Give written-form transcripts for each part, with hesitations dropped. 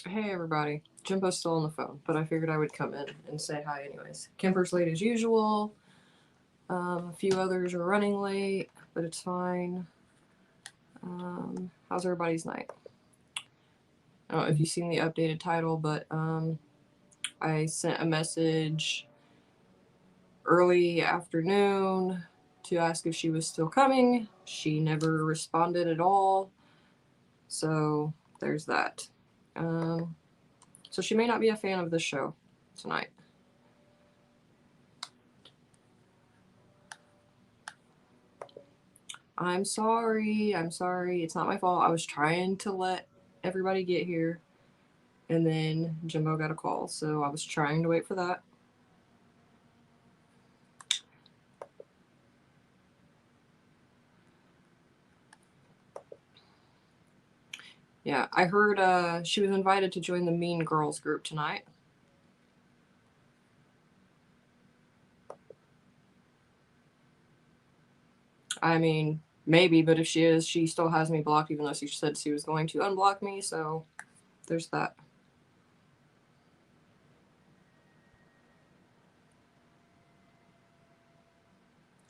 Hey everybody. Jimbo's still on the phone, but I figured I would come in and say hi anyways. Kimber's late as usual. A few others are running late, but it's fine. How's everybody's night? I don't know if you've seen the updated title, but I sent a message early afternoon to ask if she was still coming. She never responded at all. So there's that. Um, so she may not be a fan of this show tonight. I'm sorry. I'm sorry. It's not my fault. I was trying to let everybody get here, and then Jimbo got a call, so I was trying to wait for that. Yeah, I heard she was invited to join the Mean Girls group tonight. I mean, maybe, but if she is, she still has me blocked, even though she said she was going to unblock me, so there's that.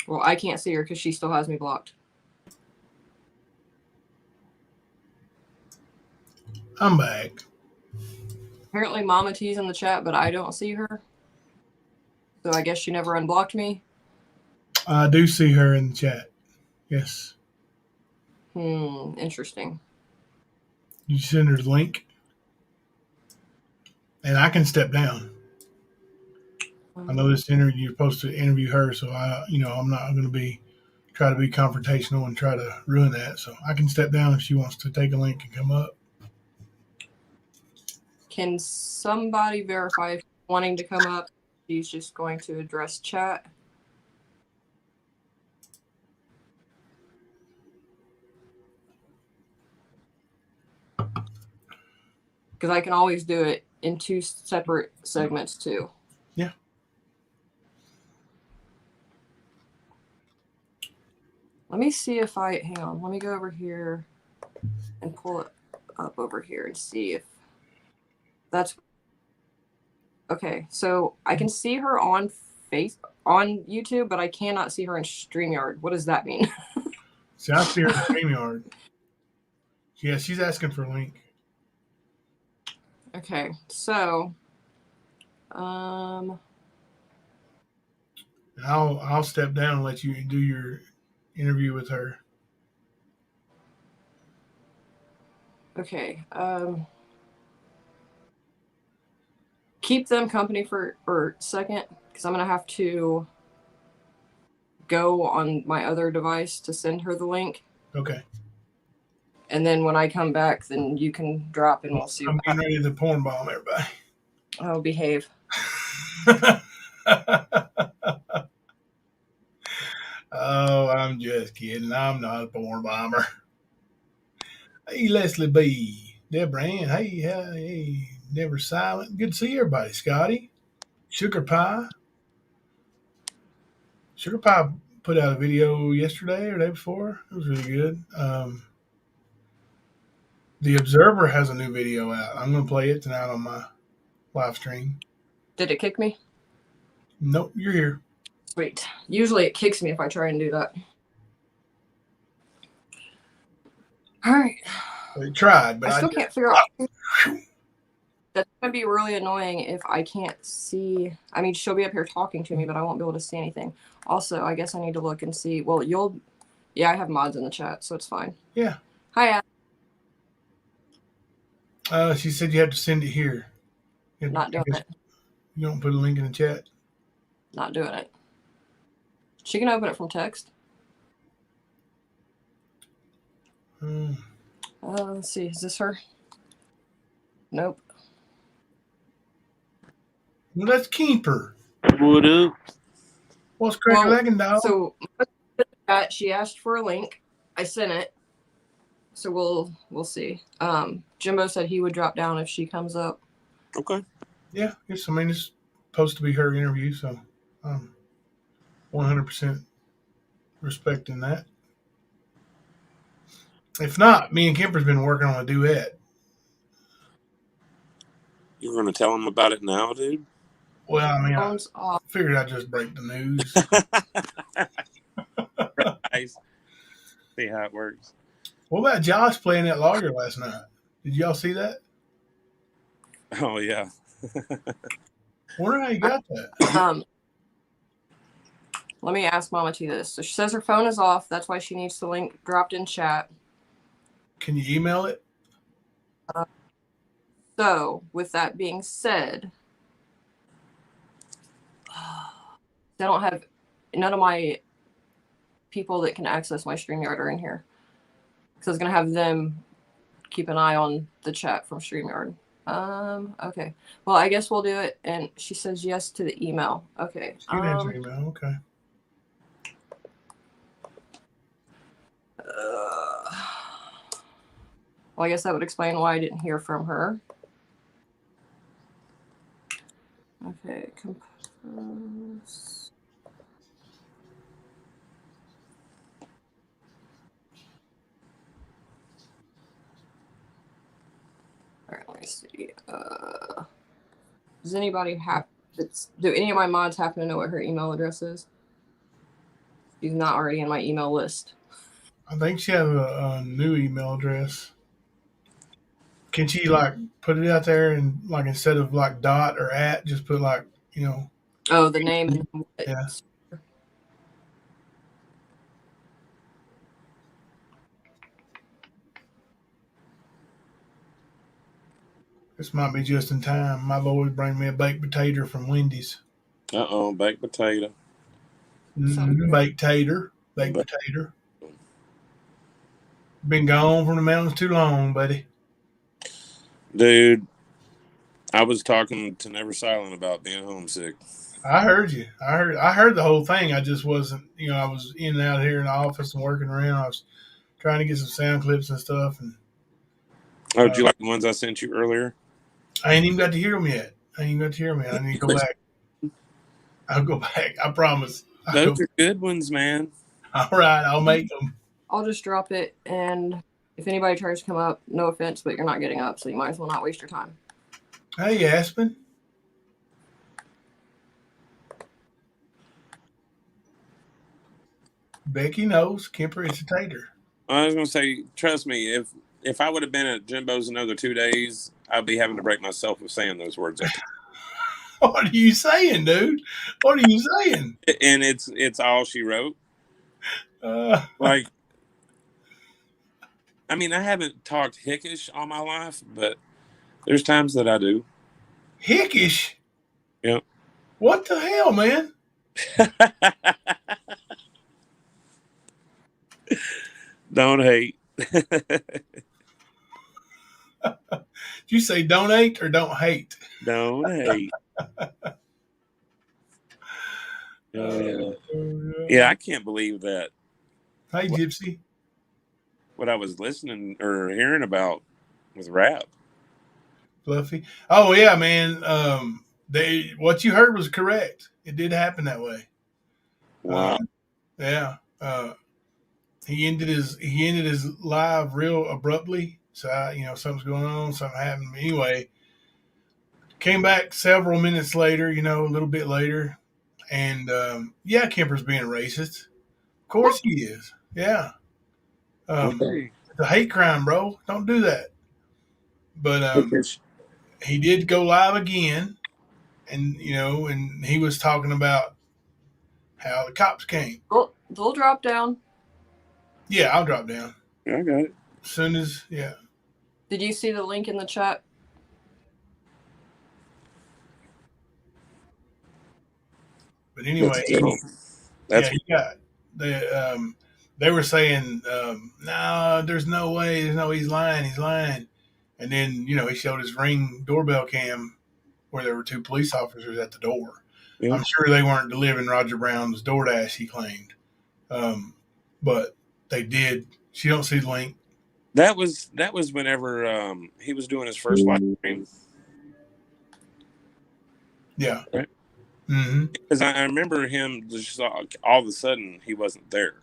Well, I can't see her because she still has me blocked. I'm back. Apparently, Mama T's in the chat, but I don't see her. So I guess she never unblocked me. I do see her in the chat. Yes. Interesting. You send her the link, and I can step down. I know this interview, you're supposed to interview her, so I'm not going to try to be confrontational and try to ruin that. So I can step down if she wants to take a link and come up. Can somebody verify if she's wanting to come up? She's just going to address chat. Because I can always do it in two separate segments too. Yeah. Let me see if hang on, let me go over here and pull it up over here and see if that's okay. So I can see her on on YouTube, but I cannot see her in StreamYard. What does that mean? See, I see her in StreamYard. Yeah, she's asking for a link. Okay, so um And I'll step down and let you do your interview with her. okay. Keep them company for a second because I'm gonna have to go on my other device to send her the link. Okay. And then when I come back, then you can drop and we'll see. I'm getting ready to porn bomb everybody. Oh, behave. Oh, I'm just kidding. I'm not a porn bomber. Hey, Leslie B. Deborah Ann. Hey, Never Silent. Good to see everybody. Scotty. Sugar Pie. Sugar Pie put out a video yesterday or the day before. It was really good. The Observer has a new video out. I'm going to play it tonight on my live stream. Did it kick me? Nope, you're here. Sweet. Usually it kicks me if I try and do that. All right. It tried, but I still can't figure out. That's going to be really annoying if I can't see. I mean, she'll be up here talking to me, but I won't be able to see anything. Also, I guess I need to look and see. Well, yeah, I have mods in the chat, so it's fine. Yeah. Hi, She said you have to send it here. Not doing it. You don't put a link in the chat? Not doing it. She can open it from text. Let's see. Is this her? Nope. Well, let's keep her. What up? What's crack legging, dog? So she asked for a link. I sent it. So we'll see. Jimbo said he would drop down if she comes up. Okay. Yeah, it's supposed to be her interview, so 100% respecting that. If not, me and Kemper's been working on a duet. You're going to tell him about it now, dude? Well, I mean, I Phone's off. figured I'd just break the news. Nice. See how it works. What about Josh playing that lawyer last night? Did y'all see that? Oh, yeah. Wonder how you got that. Um, let me ask Mama T this. So she says her phone is off. That's why she needs the link dropped in chat. Can you email it? So, with that being said, I don't have none of my people that can access my StreamYard are in here. So I was gonna have them keep an eye on the chat from StreamYard. Okay. Well, I guess we'll do it. And she says yes to the email. Okay. You can answer email. Okay. Well, I guess that would explain why I didn't hear from her. Okay, compose. All right, let me see. Does anybody have? Do any of my mods happen to know what her email address is? She's not already in my email list. I think she has a new email address. Can she like put it out there and like instead of like dot or at, just put like Oh, the name and what? Yeah. This might be just in time. My boys bring me a baked potato from Wendy's. Baked potato. Baked tater. Baked potato. Been gone from the mountains too long, buddy. Dude, I was talking to Never Silent about being homesick. I heard you. I heard the whole thing. I just wasn't, I was in and out here in the office and working around. I was trying to get some sound clips and stuff. And did you like the ones I sent you earlier? I ain't even got to hear them yet. I need to go back. I'll go back. I promise. Those are good ones, man. All right, I'll make them. I'll just drop it, and if anybody tries to come up, no offense, but you're not getting up, so you might as well not waste your time. Hey, Aspen. Becky knows Kemper is a tater. I was going to say, trust me, if I would have been at Jimbo's another 2 days, I'd be having to break myself of saying those words. What are you saying, dude? What are you saying? And it's all she wrote. Like, I mean, I haven't talked hickish all my life, but there's times that I do. Hickish? Yep. What the hell, man? Don't hate. Did you say donate or don't hate? Don't hate. Yeah, I can't believe that. Hey, Gypsy. What I was listening or hearing about with rap. Fluffy. Oh yeah, man. What you heard was correct. It did happen that way. Wow. Yeah. He ended his live real abruptly. So something's going on. Something happened. Anyway, came back several minutes later. A little bit later, and Kemper's being racist. Of course he is. Yeah. Okay. It's a hate crime, bro. Don't do that. But he did go live again, and and he was talking about how the cops came. They'll drop down. Yeah, I'll drop down. I got it. As soon as, yeah. Did you see the link in the chat? But anyway, they were saying, no, there's no way, he's lying. And then, he showed his Ring doorbell cam where there were 2 police officers at the door. Yeah. I'm sure they weren't delivering Roger Brown's DoorDash, he claimed. But they did. She don't see the link. That was whenever he was doing his first live stream. Yeah. Right. Mm-hmm. Because I remember him just all of a sudden he wasn't there.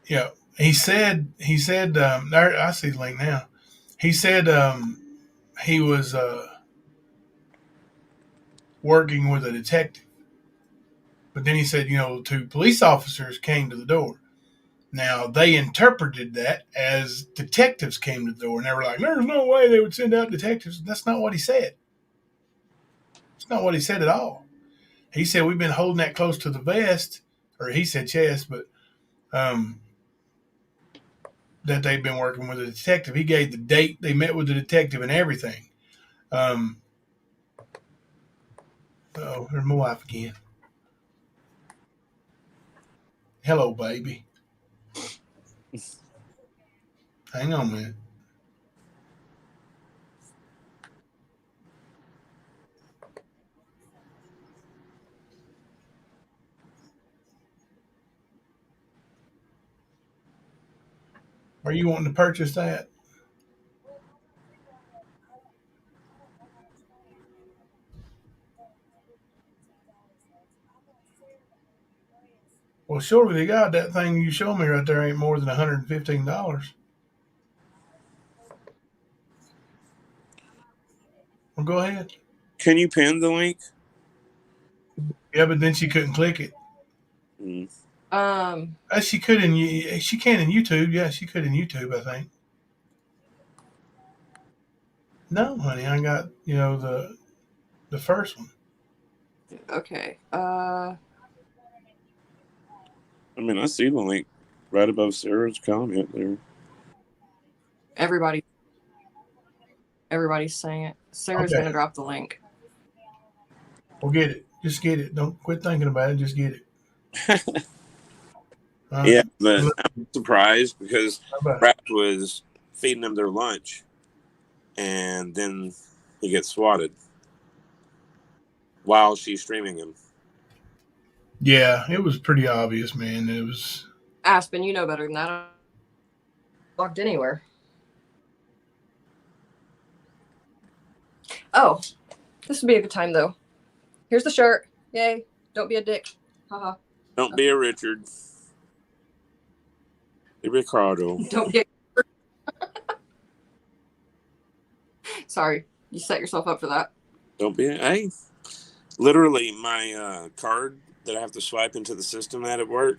Yeah. He said, I see the link now. He said he was working with a detective. But then he said, two police officers came to the door. Now, they interpreted that as detectives came to the door, and they were like, there's no way they would send out detectives. That's not what he said. It's not what he said at all. He said, we've been holding that close to the vest, or he said chest, but that they've been working with a detective. He gave the date they met with the detective and everything. Oh, there's my wife again. Hello, baby. Hang on a minute. Are you wanting to purchase that? Well, surely to God, that thing you show me right there ain't more than $115. Well, go ahead. Can you pin the link? Yeah, but then she couldn't click it. Mm. She could she can in YouTube. Yeah, she could in YouTube, I think. No, honey, I got the first one. Okay. I mean, I see the link right above Sarah's comment there. Everybody's saying it. Sarah's Okay, gonna drop the link. we'll get it. Just get it. Don't quit thinking about it. Just get it. All Yeah, right. but I'm surprised because Bye. Brad was feeding them their lunch, and then he gets swatted while she's streaming him. Yeah, it was pretty obvious, man. It was. Aspen, you know better than that. I'm locked anywhere. Oh, this would be a good time though. Here's the shirt. Yay! Don't be a dick. Haha. Don't be a Richard. Be Ricardo. Don't get. Sorry, you set yourself up for that. Don't be. Hey, literally, my card that I have to swipe into the system at work.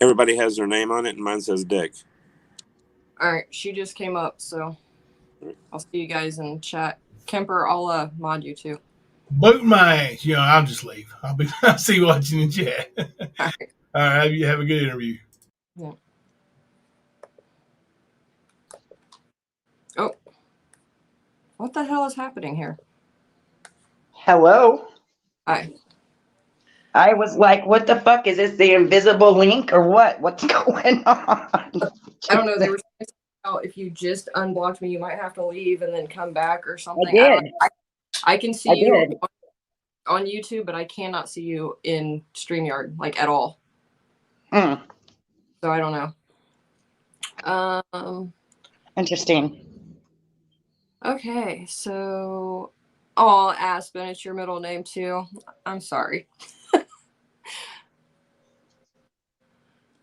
Everybody has their name on it, and mine says Dick. All right, she just came up, so I'll see you guys in chat. Kemper, I'll mod you too. Boot my ass. I'll just leave. I'll see you watching in chat. All right. All right, have a good interview. Yeah. Oh, what the hell is happening here? Hello? Hi. I was like, what the fuck? Is this the invisible link or what? What's going on? I don't know. They were saying if you just unblocked me, you might have to leave and then come back or I something. I don't did. know. I can see I you did. on YouTube, but I cannot see you in StreamYard, like at all. Hmm. So I don't know. Interesting. Okay, so oh, Aspen, it's your middle name too. I'm sorry.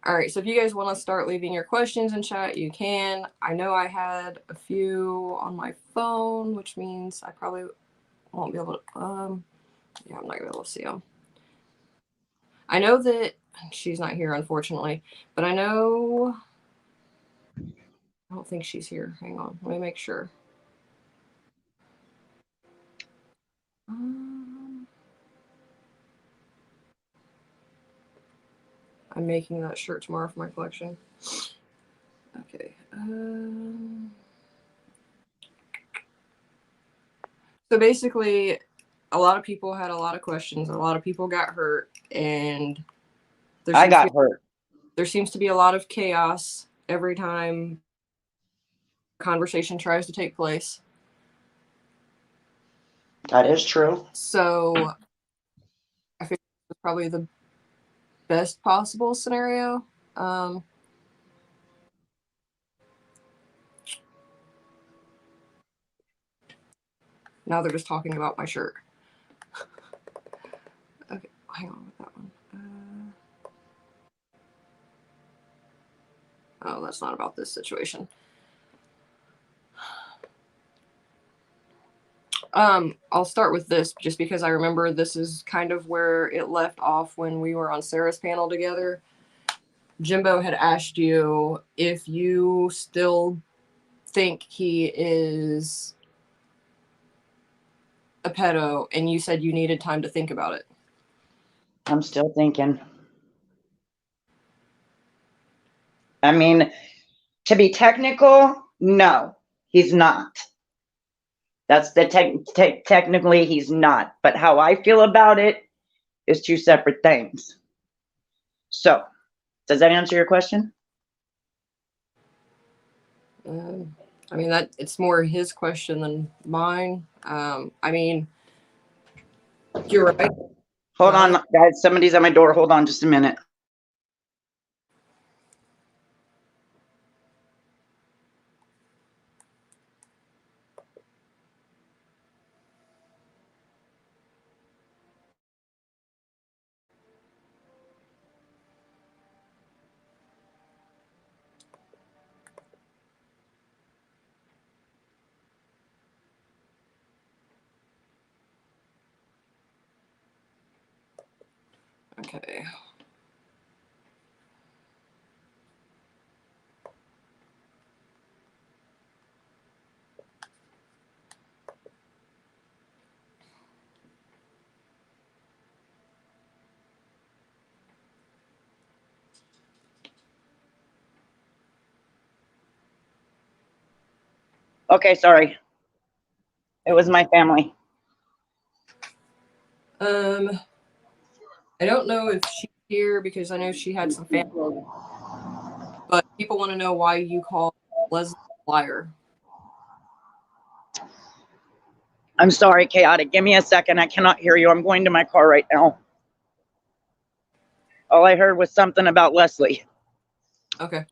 All right, so if you guys want to start leaving your questions in chat, you can. I know I had a few on my phone, which means I probably won't be able to. Yeah, I'm not gonna be able to see them. I know that she's not here, unfortunately, but I know. I don't think she's here. Hang on, let me make sure. I'm making that shirt tomorrow for my collection. Okay. So basically, a lot of people had a lot of questions. A lot of people got hurt, and I got hurt. there seems to be a lot of chaos every time a conversation tries to take place. That is true. So I feel it's probably the best possible scenario. Now they're just talking about my shirt. Okay, hang on with that one. Oh, that's not about this situation. I'll start with this just because I remember this is kind of where it left off when we were on Sarah's panel together. Jimbo had asked you if you still think he is a pedo, and you said you needed time to think about it. I'm still thinking. I mean, to be technical, no, he's not. That's the technically he's not. But how I feel about it is two separate things. So, does that answer your question? I mean, that it's more his question than mine. I mean, you're right. Hold on, guys. Somebody's at my door. Hold on just a minute. Okay. Okay, sorry. It was my family. I don't know if she's here because I know she had some family, but people want to know why you call Leslie a liar. I'm sorry, Chaotic. Give me a second. I cannot hear you. I'm going to my car right now. All I heard was something about Leslie. Okay.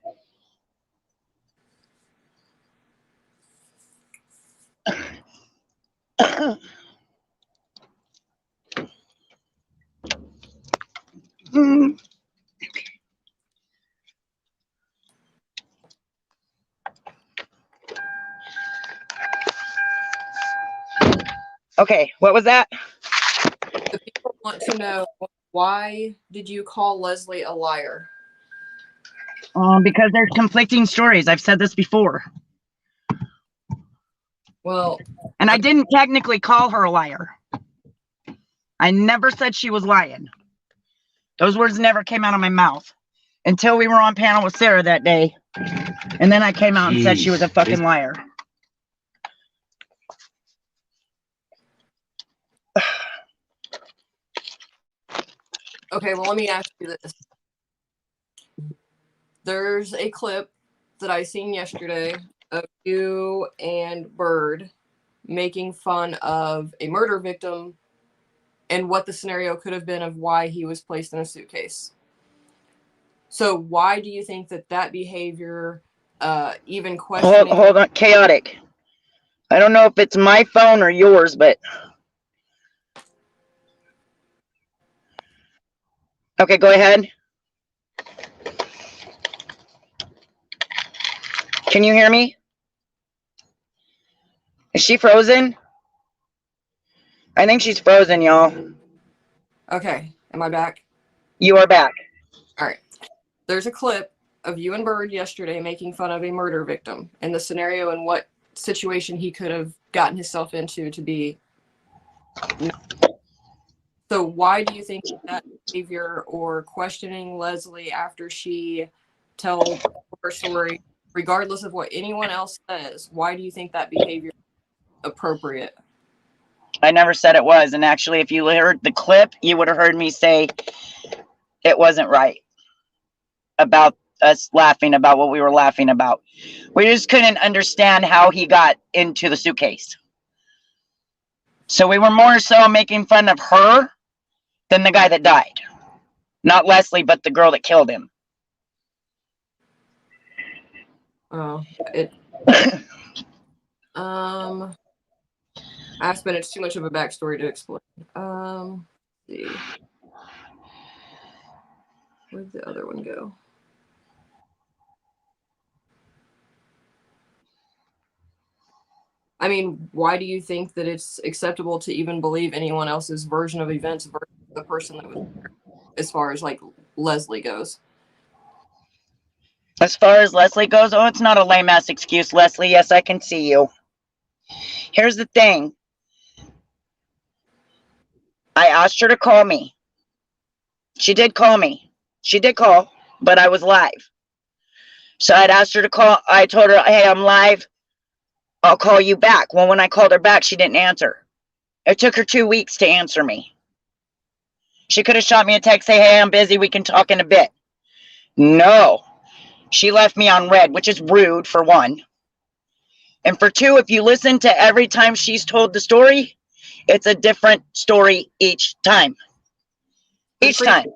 Okay, what was that? The people want to know, why did you call Leslie a liar? Because there's conflicting stories. I've said this before. Well, and I didn't technically call her a liar. I never said she was lying. Those words never came out of my mouth until we were on panel with Sarah that day. And then I came out and said she was a fucking liar. okay, well, let me ask you this. There's a clip that I seen yesterday of you and Bird making fun of a murder victim and what the scenario could have been of why he was placed in a suitcase. So why do you think that behavior, even questioning... Hold on, Chaotic. I don't know if it's my phone or yours, but... Okay, go ahead. Can you hear me? Is she frozen? I think she's frozen, y'all. Okay, am I back? You are back. All right. There's a clip of you and Bird yesterday making fun of a murder victim and the scenario and what situation he could have gotten himself into to be. So why do you think that behavior or questioning Leslie after she told her story, regardless of what anyone else says, why do you think that behavior is appropriate? I never said it was. And actually, if you heard the clip, you would have heard me say it wasn't right about us laughing about what we were laughing about. We just couldn't understand how he got into the suitcase. So we were more so making fun of her than the guy that died. Not Leslie, but the girl that killed him. Oh, Aspen, it's too much of a backstory to explain. Let's see. Where'd the other one go? I mean, why do you think that it's acceptable to even believe anyone else's version of events versus the person that was there, as far as like Leslie goes? As far as Leslie goes, oh, it's not a lame ass excuse, Leslie. Yes, I can see you. Here's the thing. I asked her to call me. She did call me. She did call, but I was live. So I'd asked her to call. I told her, hey, I'm live. I'll call you back. Well, when I called her back, she didn't answer. It took her 2 weeks to answer me. She could have shot me a text, say, hey, I'm busy. We can talk in a bit. No. She left me on red, which is rude, for one. And for two, if you listen to every time she's told the story, it's a different story each time. Each time.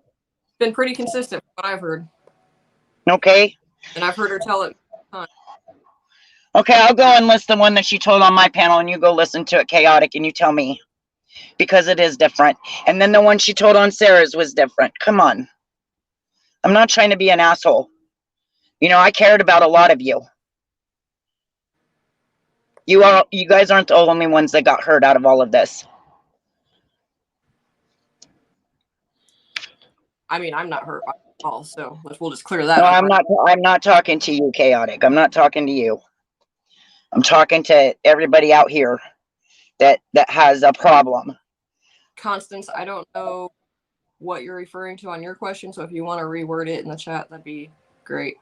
Been pretty consistent from what I've heard. Okay. And I've heard her tell it. Okay, I'll go and list the one that she told on my panel, and you go listen to it, Chaotic, and you tell me. Because it is different. And then the one she told on Sarah's was different. Come on. I'm not trying to be an asshole. You know, I cared about a lot of you. You guys aren't the only ones that got hurt out of all of this. I mean, I'm not hurt by it at all, so we'll just clear that No, up. I'm not talking to you, Chaotic. I'm not talking to you. I'm talking to everybody out here that has a problem. Constance, I don't know what you're referring to on your question, so if you want to reword it in the chat, that'd be great.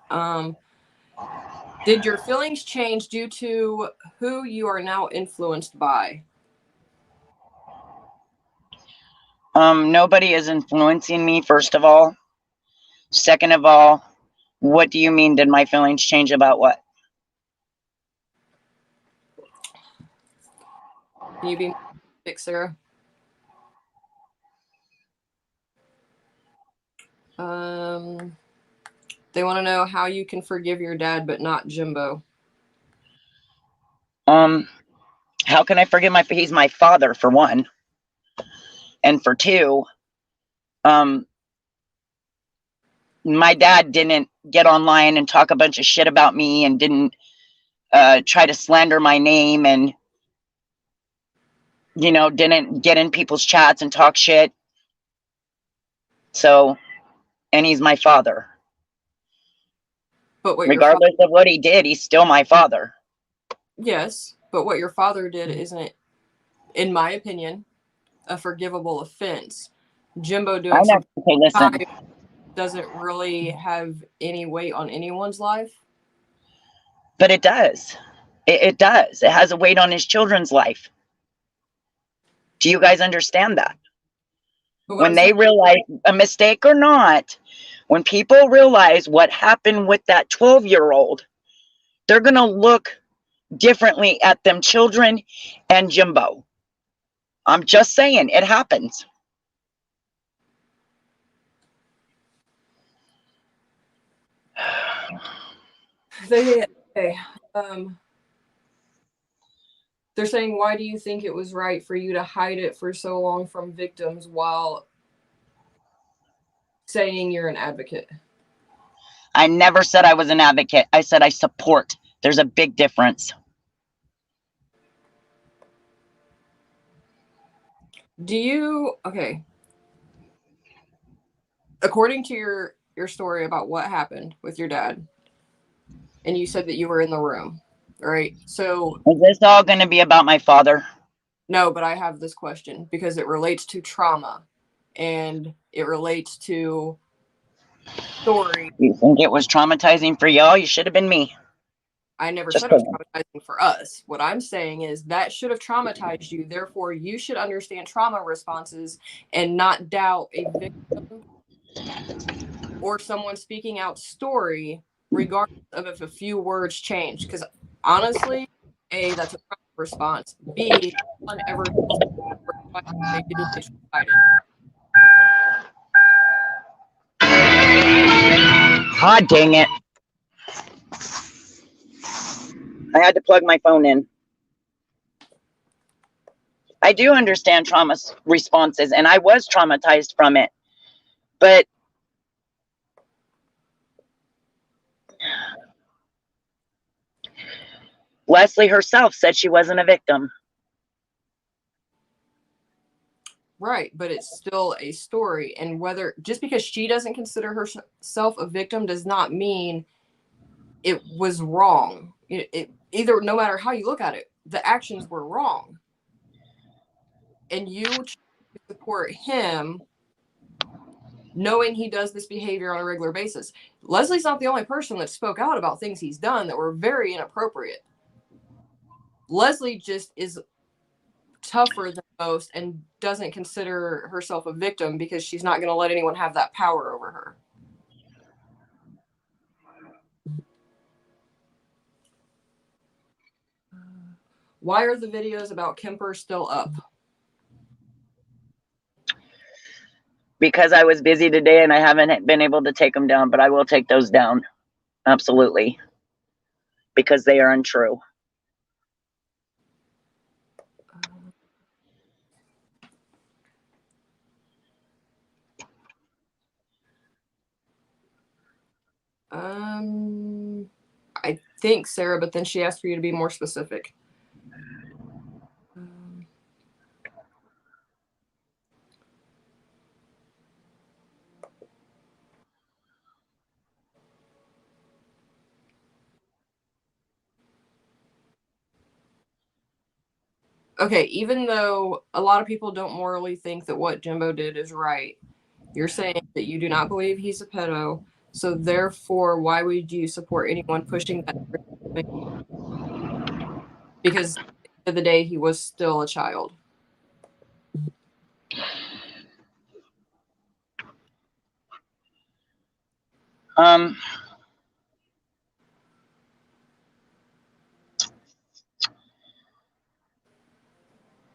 Did your feelings change due to who you are now influenced by? Nobody is influencing me, first of all. Second of all, what do you mean, did my feelings change about what? Can you be more specific, Sarah? They want to know how you can forgive your dad, but not Jimbo. How can I forgive he's my father, for one. And for two, my dad didn't get online and talk a bunch of shit about me and didn't try to slander my name and, you know, didn't get in people's chats and talk shit. So, and he's my father. But what regardless of what he did, he's still my father. Yes, but what your father did isn't, in my opinion, a forgivable offense. Jimbo doing something doesn't really have any weight on anyone's life. But it does. It does. It has a weight on his children's life. Do you guys understand that? When they realize, a mistake or not, when people realize what happened with that 12-year-old, they're going to look differently at them children and Jimbo. I'm just saying, it happens. They're saying, why do you think it was right for you to hide it for so long from victims while saying you're an advocate? I never said I was an advocate. I said I support. There's a big difference. Okay. According to your story about what happened with your dad, and you said that you were in the room, right? So is this all going to be about my father? No, but I have this question because it relates to trauma and it relates to story. You think it was traumatizing for y'all? You should have been me. I never said it was traumatizing for us. What I'm saying is that should have traumatized you. Therefore, you should understand trauma responses and not doubt a victim or someone speaking out story, regardless of if a few words change. Because honestly, A, that's a trauma response. B, no one ever they didn't get excited. God dang it. I had to plug my phone in. I do understand trauma responses, and I was traumatized from it. But Leslie herself said she wasn't a victim. Right, but it's still a story. And whether just because she doesn't consider herself a victim does not mean it was wrong. Either, no matter how you look at it, the actions were wrong. And you support him knowing he does this behavior on a regular basis. Leslie's not the only person that spoke out about things he's done that were very inappropriate. Leslie just is tougher than most and doesn't consider herself a victim because she's not going to let anyone have that power over her. Why are the videos about Kemper still up? Because I was busy today and I haven't been able to take them down, but I will take those down. Absolutely. Because they are untrue. I think, Sarah, but then she asked for you to be more specific. Okay, even though a lot of people don't morally think that what Jimbo did is right, you're saying that you do not believe he's a pedo. So therefore, why would you support anyone pushing that? Because at the end of the day, he was still a child.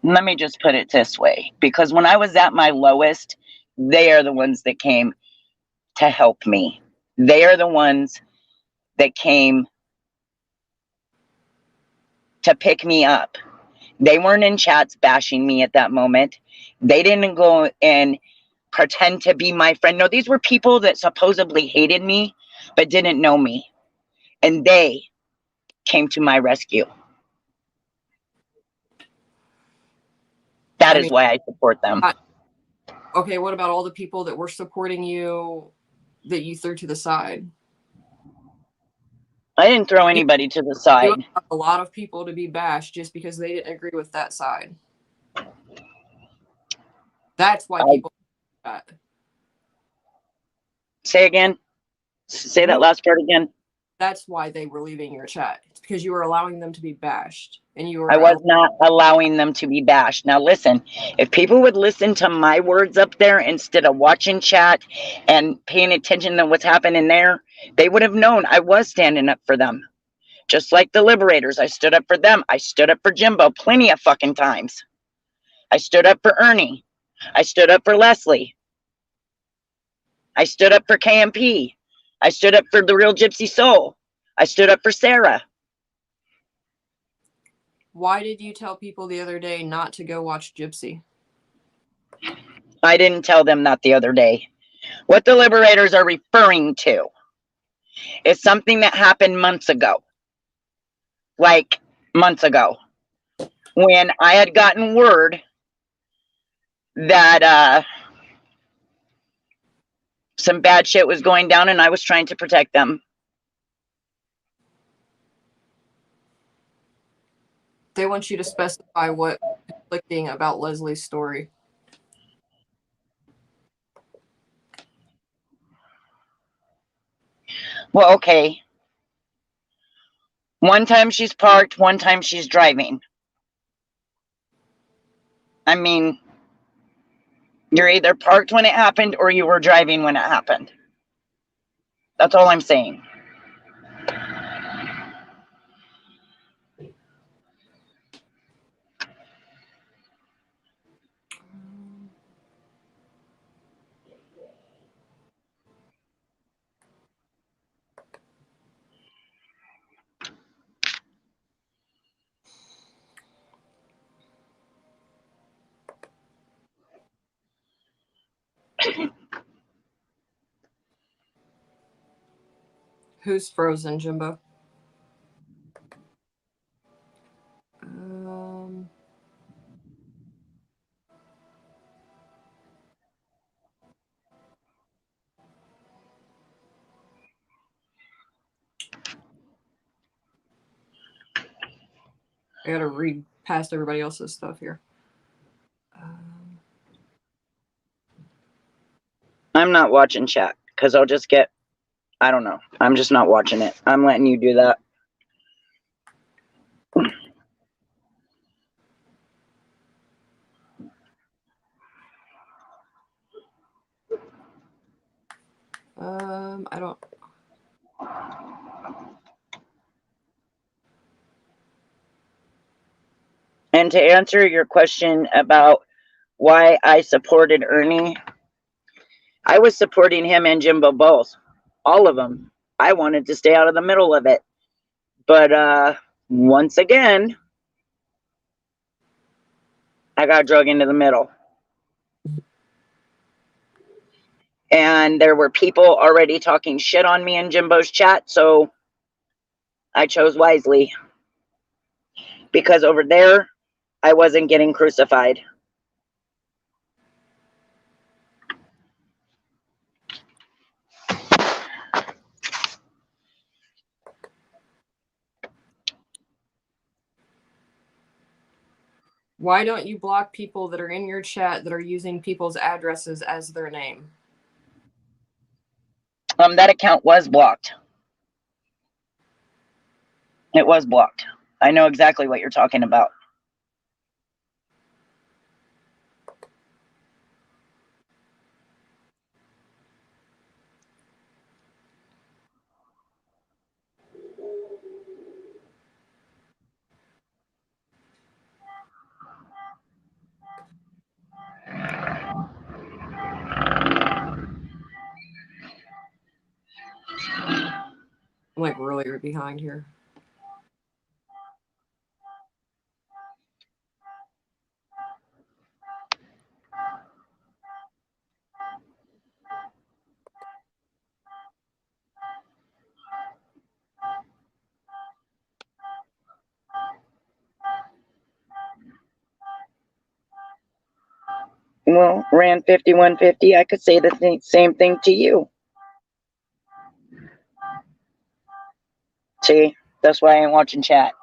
Let me just put it this way, because when I was at my lowest, they are the ones that came to help me. They are the ones that came to pick me up. They weren't in chats bashing me at that moment. They didn't go and pretend to be my friend. No, these were people that supposedly hated me, but didn't know me. And they came to my rescue. That is why I support them. Okay, what about all the people that were supporting you that you threw to the side? I didn't throw anybody to the side. You allowed a lot of people to be bashed just because they didn't agree with that side. That's why people do that. Say again. Say that last part again. That's why they were leaving your chat. It's because you were allowing them to be bashed. And you were I was not allowing them to be bashed. Now listen, if people would listen to my words up there instead of watching chat and paying attention to what's happening there, they would have known I was standing up for them. Just like the liberators, I stood up for them. I stood up for Jimbo plenty of fucking times. I stood up for Ernie. I stood up for Leslie. I stood up for KMP. I stood up for the Real Gypsy Soul. I stood up for Sarah. Why did you tell people the other day not to go watch Gypsy? I didn't tell them that the other day. What the liberators are referring to is something that happened months ago. Like months ago. When I had gotten word that some bad shit was going down and I was trying to protect them. They want you to specify what conflicting about Leslie's story. Well, okay. One time she's parked, one time she's driving. I mean, you're either parked when it happened or you were driving when it happened. That's all I'm saying. Who's frozen, Jimbo? Um, I gotta read past everybody else's stuff here. I'm not watching chat because I'll just get, I don't know. I'm just not watching it. I'm letting you do that. I don't. And to answer your question about why I supported Ernie, I was supporting him and Jimbo both. All of them. I wanted to stay out of the middle of it. But once again, I got drug into the middle. And there were people already talking shit on me in Jimbo's chat, so I chose wisely. Because over there, I wasn't getting crucified. Why don't you block people that are in your chat that are using people's addresses as their name? That account was blocked. It was blocked. I know exactly what you're talking about. I'm like really behind here. Well, ran 5150. I could say the same thing to you. See, that's why I ain't watching chat.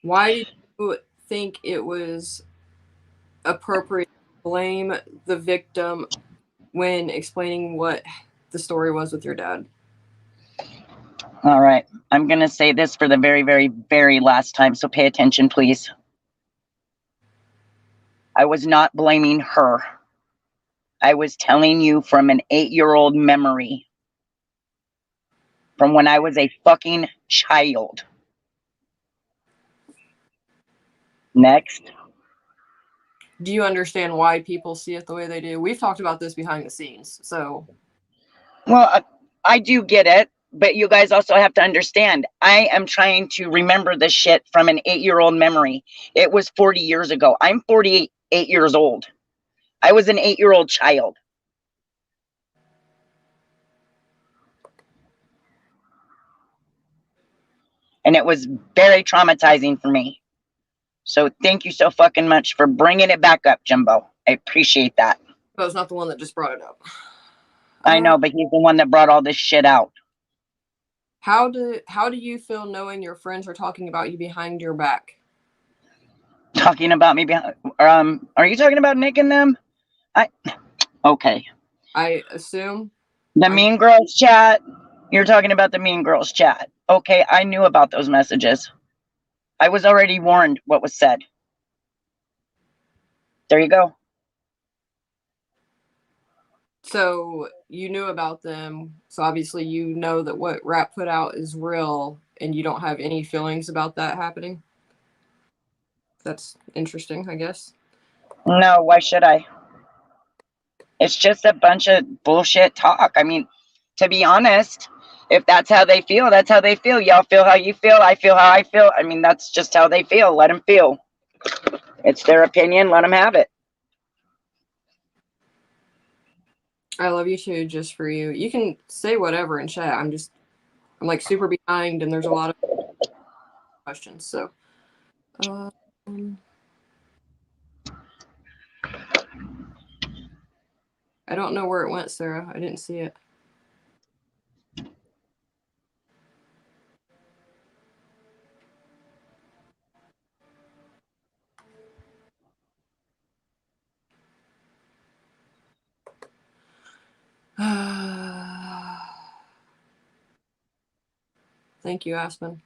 Why did you think it was appropriate to blame the victim when explaining what the story was with your dad? All right. I'm going to say this for the very, very, very last time, so pay attention, please. I was not blaming her. I was telling you from an 8-year-old memory. From when I was a fucking child. Next. Do you understand why people see it the way they do? We've talked about this behind the scenes, so. Well, I do get it, but you guys also have to understand, I am trying to remember this shit from an 8-year-old memory. It was 40 years ago. I'm 48 years old. I was an 8-year-old child. And it was very traumatizing for me. So thank you so fucking much for bringing it back up, Jimbo. I appreciate that. But it's not the one that just brought it up. I know, but he's the one that brought all this shit out. How do you feel knowing your friends are talking about you behind your back? Talking about me behind, are you talking about Nick and them? Okay. I assume. The Mean Girls chat? You're talking about the Mean Girls chat. Okay, I knew about those messages. I was already warned what was said. There you go. So you knew about them. So obviously you know that what Rap put out is real and you don't have any feelings about that happening. That's interesting, I guess. No, why should I? It's just a bunch of bullshit talk. I mean, to be honest, if that's how they feel, that's how they feel. Y'all feel how you feel. I feel how I feel. I mean, that's just how they feel. Let them feel. It's their opinion. Let them have it. I love you too, just for you. You can say whatever in chat. I'm like super behind and there's a lot of questions. So Um, I don't know where it went, Sarah. I didn't see it. Thank you, Aspen.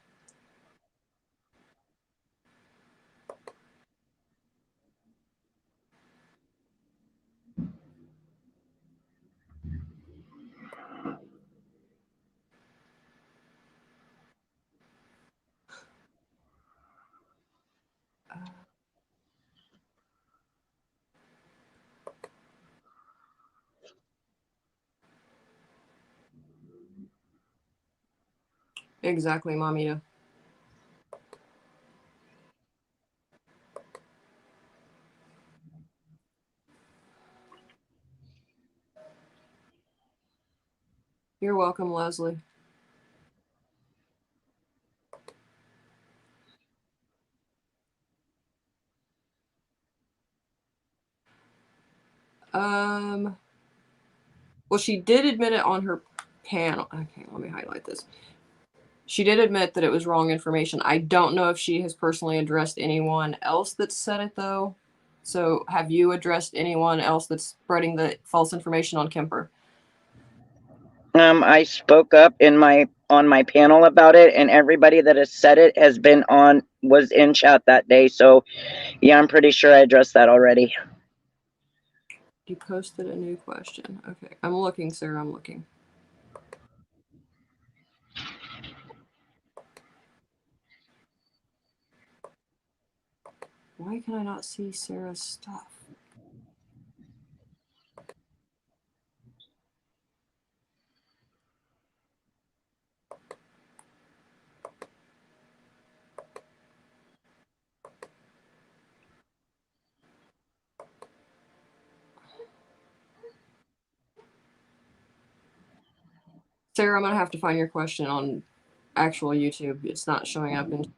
Exactly, Mamita. You're welcome, Leslie. Well, she did admit it on her panel. Okay, let me highlight this. She did admit that it was wrong information. I don't know if she has personally addressed anyone else that said it, though. So, have you addressed anyone else that's spreading the false information on Kemper? I spoke up on my panel about it, and everybody that has said it was in chat that day. So, yeah, I'm pretty sure I addressed that already. You posted a new question. Okay, I'm looking, Sarah. I'm looking. Why can I not see Sarah's stuff? Sarah, I'm gonna have to find your question on actual YouTube. It's not showing up, and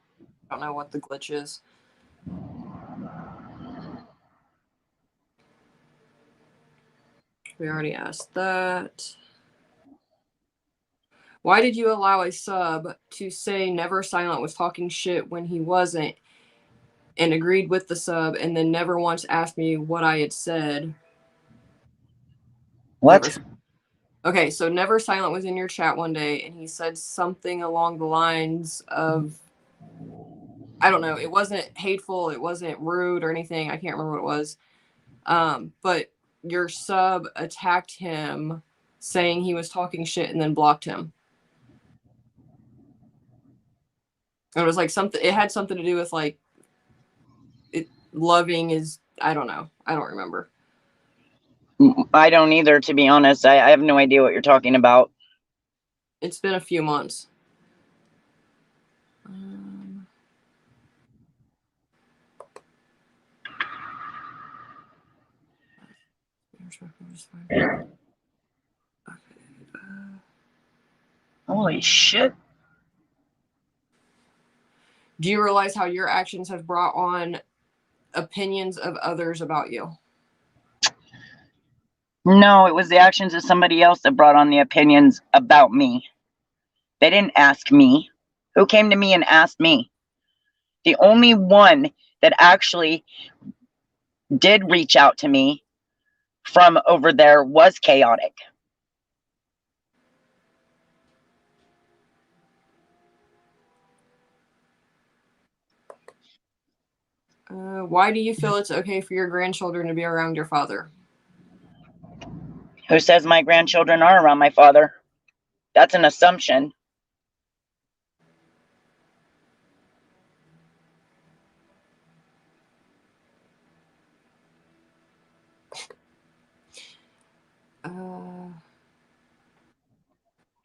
I don't know what the glitch is. We already asked that. Why did you allow a sub to say Never Silent was talking shit when he wasn't, and agreed with the sub, and then never once asked me what I had said? What? Okay, so Never Silent was in your chat one day, and he said something along the lines of, I don't know, it wasn't hateful, it wasn't rude or anything. I can't remember what it was. But your sub attacked him, saying he was talking shit, and then blocked him. It was like something. It had something to do with like it loving is. I don't know. I don't remember. I don't either, to be honest. I have no idea what you're talking about. It's been a few months. Holy shit. Do you realize how your actions have brought on opinions of others about you? No, it was the actions of somebody else that brought on the opinions about me. They didn't ask me. Who came to me and asked me? The only one that actually did reach out to me from over there was Chaotic. Why do you feel it's okay for your grandchildren to be around your father? Who says my grandchildren are around my father? That's an assumption.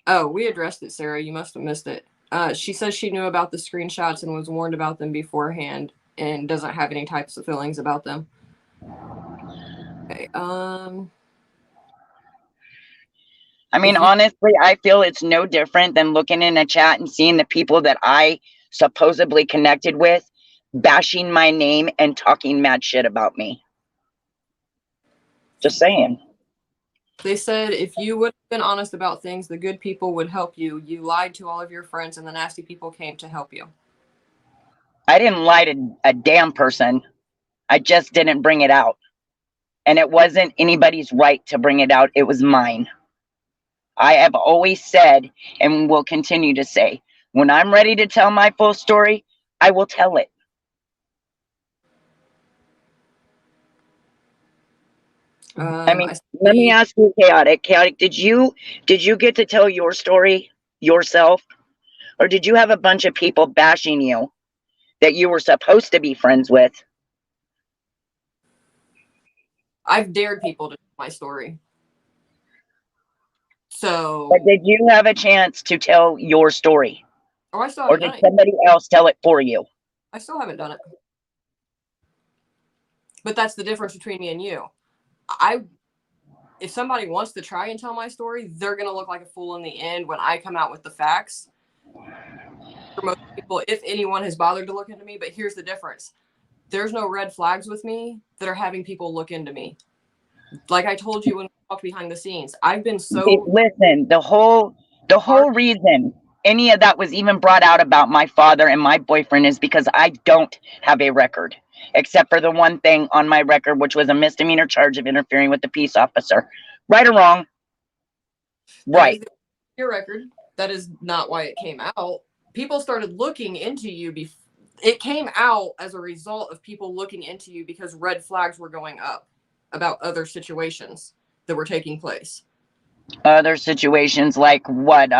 Oh, we addressed it, Sarah. You must have missed it. She says she knew about the screenshots and was warned about them beforehand and doesn't have any types of feelings about them. Okay. I mean, honestly, I feel it's no different than looking in a chat and seeing the people that I supposedly connected with bashing my name and talking mad shit about me. Just saying. They said if you would have been honest about things, the good people would help you. You lied to all of your friends, and the nasty people came to help you. I didn't lie to a damn person. I just didn't bring it out. And it wasn't anybody's right to bring it out. It was mine. I have always said and will continue to say, when I'm ready to tell my full story, I will tell it. I mean, I let me see. ask you, Chaotic. Chaotic, did you get to tell your story yourself? Or did you have a bunch of people bashing you that you were supposed to be friends with? I've dared people to tell my story. So. But did you have a chance to tell your story? Oh, I still Or haven't did done it. somebody else tell it for you? I still haven't done it. But that's the difference between me and you. If somebody wants to try and tell my story, they're going to look like a fool in the end when I come out with the facts. For most people, if anyone has bothered to look into me, but here's the difference. There's no red flags with me that are having people look into me. Like I told you when we talked behind the scenes, I've been so. Listen, the whole reason any of that was even brought out about my father and my boyfriend is because I don't have a record, except for the one thing on my record, which was a misdemeanor charge of interfering with a peace officer. Right or wrong? That is Right. your record. That is not why it came out. People started looking into you. It came out as a result of people looking into you because red flags were going up about other situations that were taking place. Other situations like what?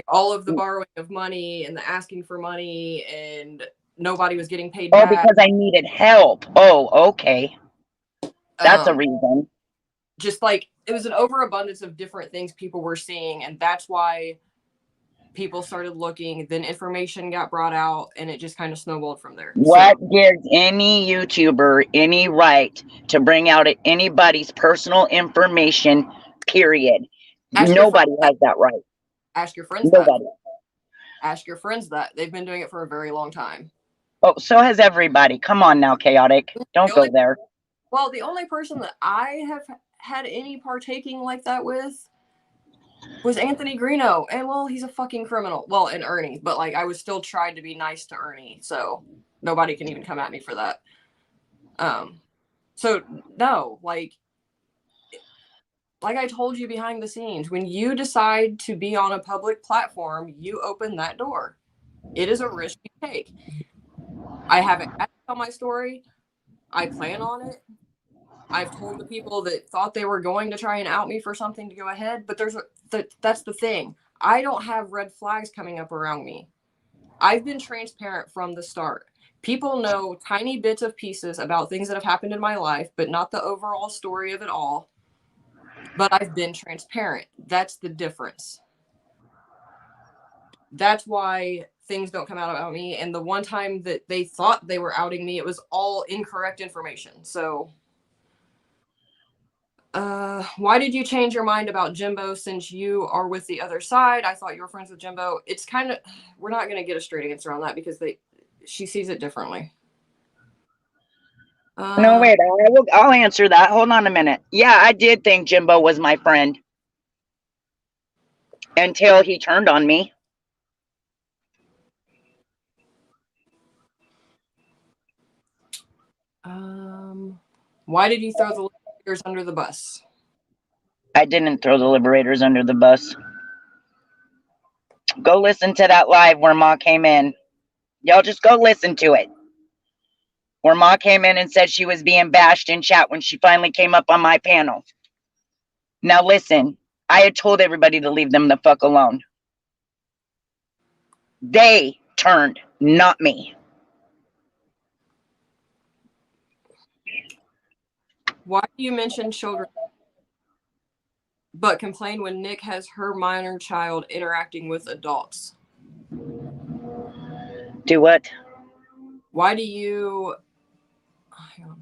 All of the borrowing of money and the asking for money, and nobody was getting paid Oh, back. because I needed help. Oh, okay. That's a reason. Just like it was an overabundance of different things people were seeing, and that's why people started looking. Then information got brought out, and it just kind of snowballed from there. What gives any YouTuber any right to bring out anybody's personal information, period? Nobody has that right. Ask your friends that. Nobody. Ask your friends that. They've been doing it for a very long time. Oh, so has everybody. Come on now, Chaotic. Don't go there. Well, the only person that I have had any partaking like that with was Anthony Greeno. And, well, he's a fucking criminal. Well, and Ernie. But, like, I was still trying to be nice to Ernie. So nobody can even come at me for that. So, no. Like I told you behind the scenes, when you decide to be on a public platform, you open that door. It is a risk you take. I haven't had to tell my story. I plan on it. I've told the people that thought they were going to try and out me for something to go ahead, but that's the thing. I don't have red flags coming up around me. I've been transparent from the start. People know tiny bits of pieces about things that have happened in my life, but not the overall story of it all. But I've been transparent. That's the difference. That's why things don't come out about me. And the one time that they thought they were outing me, it was all incorrect information. So why did you change your mind about Jimbo since you are with the other side? I thought you were friends with Jimbo. It's kind of, we're not going to get a straight answer on that because she sees it differently. No, wait, I'll answer that. Hold on a minute. Yeah, I did think Jimbo was my friend until he turned on me. Why did you throw the Liberators under the bus? I didn't throw the Liberators under the bus. Go listen to that live where Ma came in. Y'all just go listen to it. Where Ma came in and said she was being bashed in chat when she finally came up on my panel. Now listen, I had told everybody to leave them the fuck alone. They turned, not me. Why do you mention children but complain when Nick has her minor child interacting with adults? Do what? Why do you... Hang on.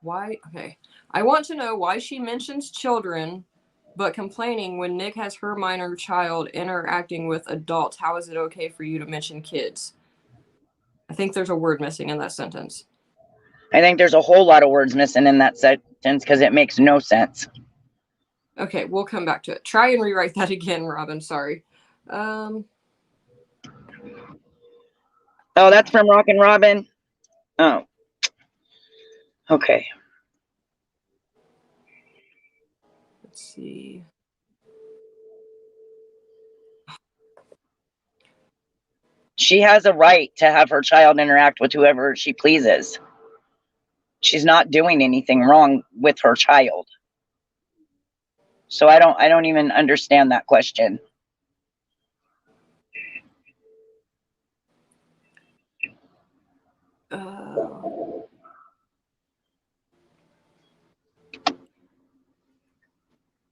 Why? Okay. I want to know why she mentions children but complaining when Nick has her minor child interacting with adults. How is it okay for you to mention kids? think there's a word missing in that sentence. I think there's a whole lot of words missing in that sentence because it makes no sense. Okay, we'll come back to it. Try and rewrite that again, Robin. Sorry. Oh, that's from Rockin' Robin? Oh. Okay. Let's see. She has a right to have her child interact with whoever she pleases. She's not doing anything wrong with her child. So I don't even understand that question.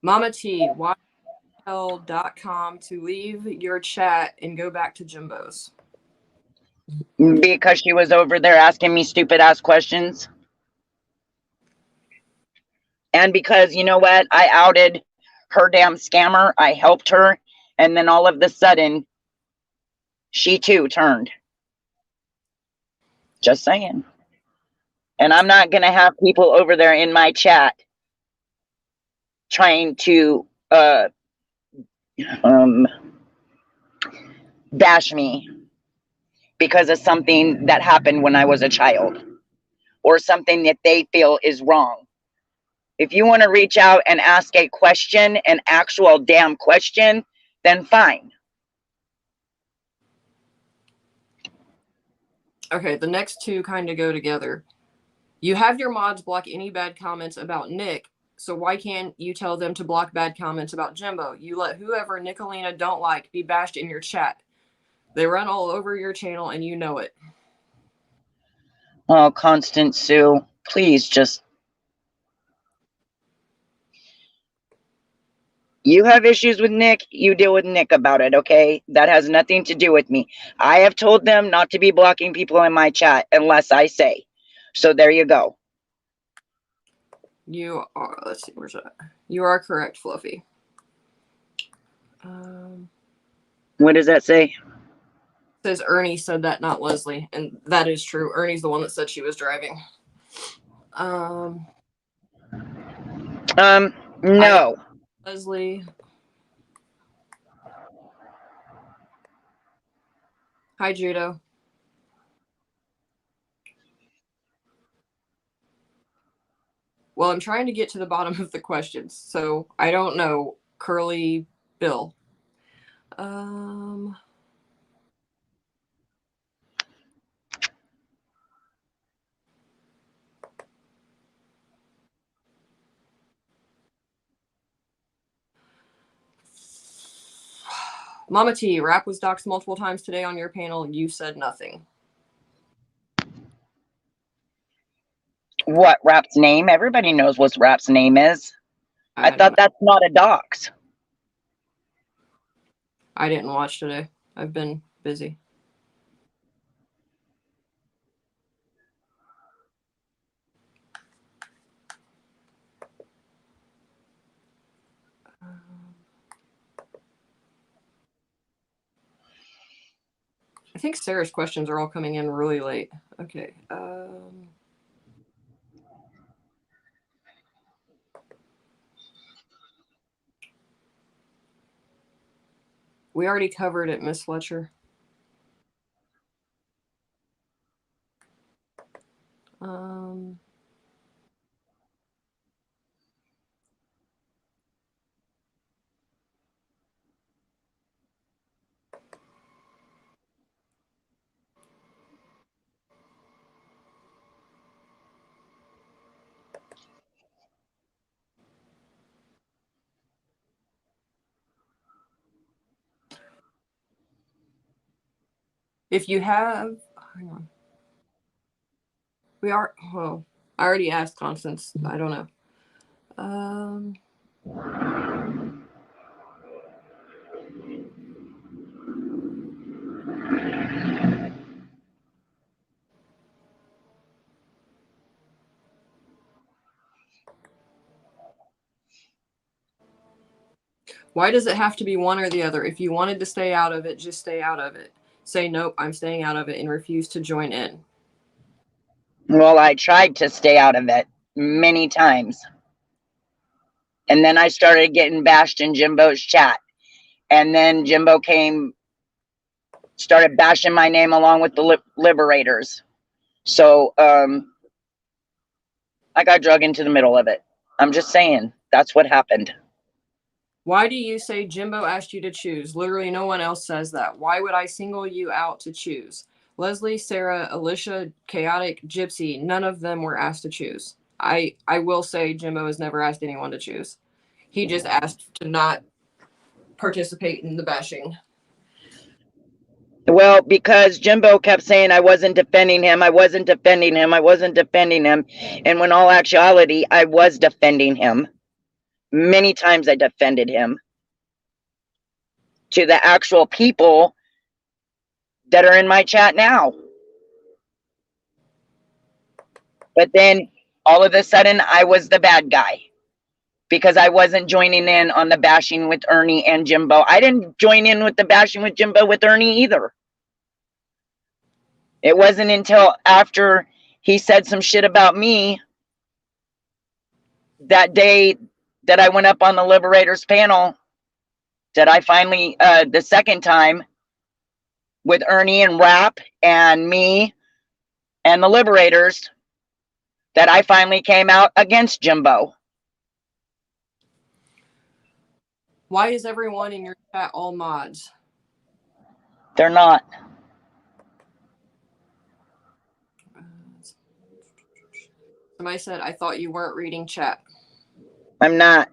Mama T, YL.com to leave your chat and go back to Jimbo's. Because she was over there asking me stupid ass questions. And because, you know what? I outed her damn scammer. I helped her. And then all of a sudden, she too turned. Just saying. And I'm not going to have people over there in my chat trying to bash me because of something that happened when I was a child or something that they feel is wrong. If you want to reach out and ask a question, an actual damn question, then fine. Okay, the next two kind of go together. You have your mods block any bad comments about Nick, so why can't you tell them to block bad comments about Jimbo? You let whoever Nicolina don't like be bashed in your chat. They run all over your channel and you know it. Oh, Constant Sue, please just... You have issues with Nick, you deal with Nick about it, okay? That has nothing to do with me. I have told them not to be blocking people in my chat unless I say. So there you go. You are, let's see, where's that? You are correct, Fluffy. What does that say? It says Ernie said that, not Leslie. And that is true. Ernie's the one that said she was driving. No. Leslie. Hi, Judo. Well, I'm trying to get to the bottom of the questions, so I don't know. Curly Bill. Mama T, Rap was doxxed multiple times today on your panel. You said nothing. What, Rap's name? Everybody knows what Rap's name is. I thought that's not a dox. I didn't watch today. I've been busy. I think Sarah's questions are all coming in really late. Okay. We already covered it, Miss Fletcher. If you have, hang on. We are, well, I already asked Constance. I don't know. Why does it have to be one or the other? If you wanted to stay out of it, just stay out of it. say, nope, I'm staying out of it, and refuse to join in? Well, I tried to stay out of it many times. And then I started getting bashed in Jimbo's chat. And then Jimbo started bashing my name along with the liberators. So I got drug into the middle of it. I'm just saying, that's what happened. Why do you say Jimbo asked you to choose? Literally no one else says that. Why would I single you out to choose? Leslie, Sarah, Alicia, Chaotic, Gypsy, none of them were asked to choose. I will say Jimbo has never asked anyone to choose. He just asked to not participate in the bashing. Well, because Jimbo kept saying I wasn't defending him, I wasn't defending him, I wasn't defending him. And when all actuality, I was defending him. Many times I defended him to the actual people that are in my chat now. But then all of a sudden, I was the bad guy because I wasn't joining in on the bashing with Ernie and Jimbo. I didn't join in with the bashing with Jimbo with Ernie either. It wasn't until after he said some shit about me that day that I went up on the Liberators panel that I finally, the second time with Ernie and Rap and me and the Liberators, that I finally came out against Jimbo. Why is everyone in your chat all mods? They're not. Somebody said, I thought you weren't reading chat. I'm not.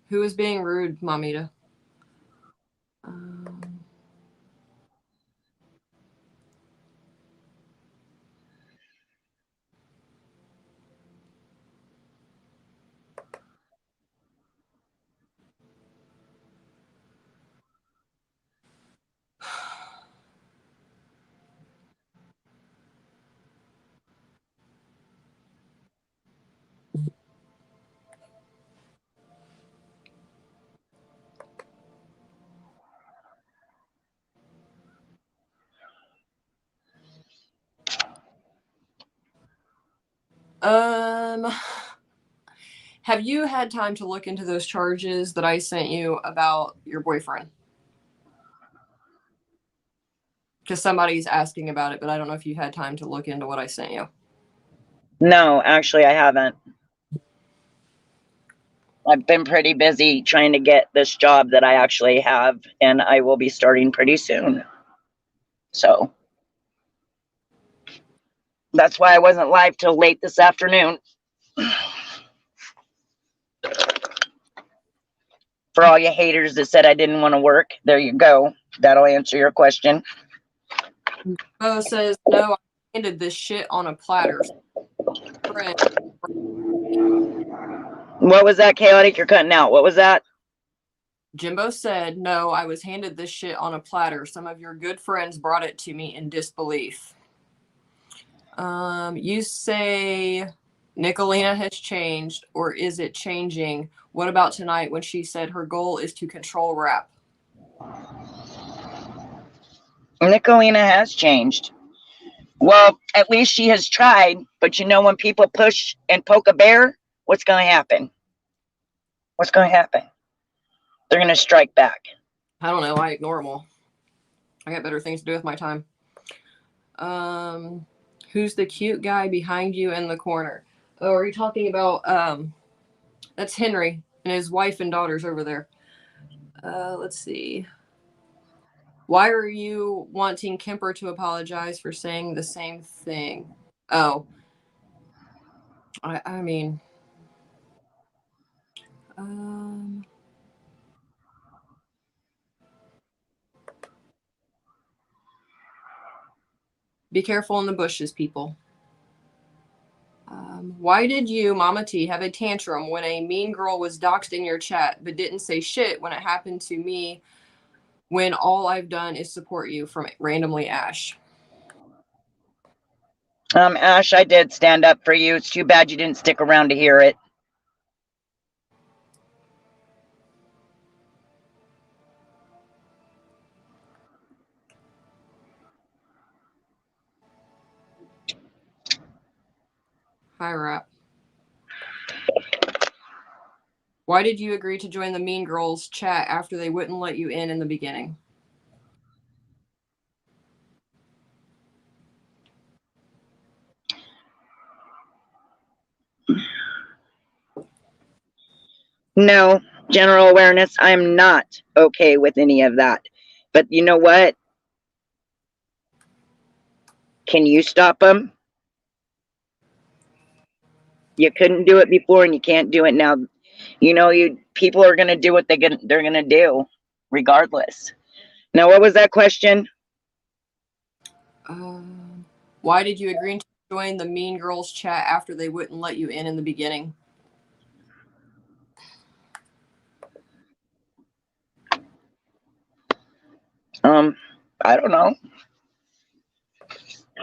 Who is being rude, Mamita? Have you had time to look into those charges that I sent you about your boyfriend? Because somebody's asking about it, but I don't know if you had time to look into what I sent you. No, actually, I haven't. I've been pretty busy trying to get this job that I actually have, and I will be starting pretty soon. So that's why I wasn't live till late this afternoon. For all you haters that said I didn't want to work, there you go. That'll answer your question. Bo says, no, I handed this shit on a platter. What was that, Chaotic? You're cutting out. What was that? Jimbo said, no, I was handed this shit on a platter. Some of your good friends brought it to me in disbelief. You say Nicolina has changed, or is it changing? What about tonight when she said her goal is to control Rap? Nicolina has changed. Well, at least she has tried. But you know, when people push and poke a bear, what's going to happen? What's going to happen? They're going to strike back. I don't know. I ignore them all. I got better things to do with my time. Who's the cute guy behind you in the corner? Oh, are you talking about, that's Henry and his wife and daughters over there. Let's see. Why are you wanting Kemper to apologize for saying the same thing? Oh, I mean, be careful in the bushes, people. Why did you, Mama T, have a tantrum when a mean girl was doxxed in your chat, but didn't say shit when it happened to me when all I've done is support you, from randomly Ash. Ash, I did stand up for you. It's too bad you didn't stick around to hear it. Hi, Rap. Why did you agree to join the Mean Girls chat after they wouldn't let you in the beginning? No, general awareness, I'm not okay with any of that. But you know what? Can you stop them? You couldn't do it before and you can't do it now. You know, people are going to do what they're going to do regardless. Now, what was that question? Why did you agree to join the Mean Girls chat after they wouldn't let you in the beginning? I don't know.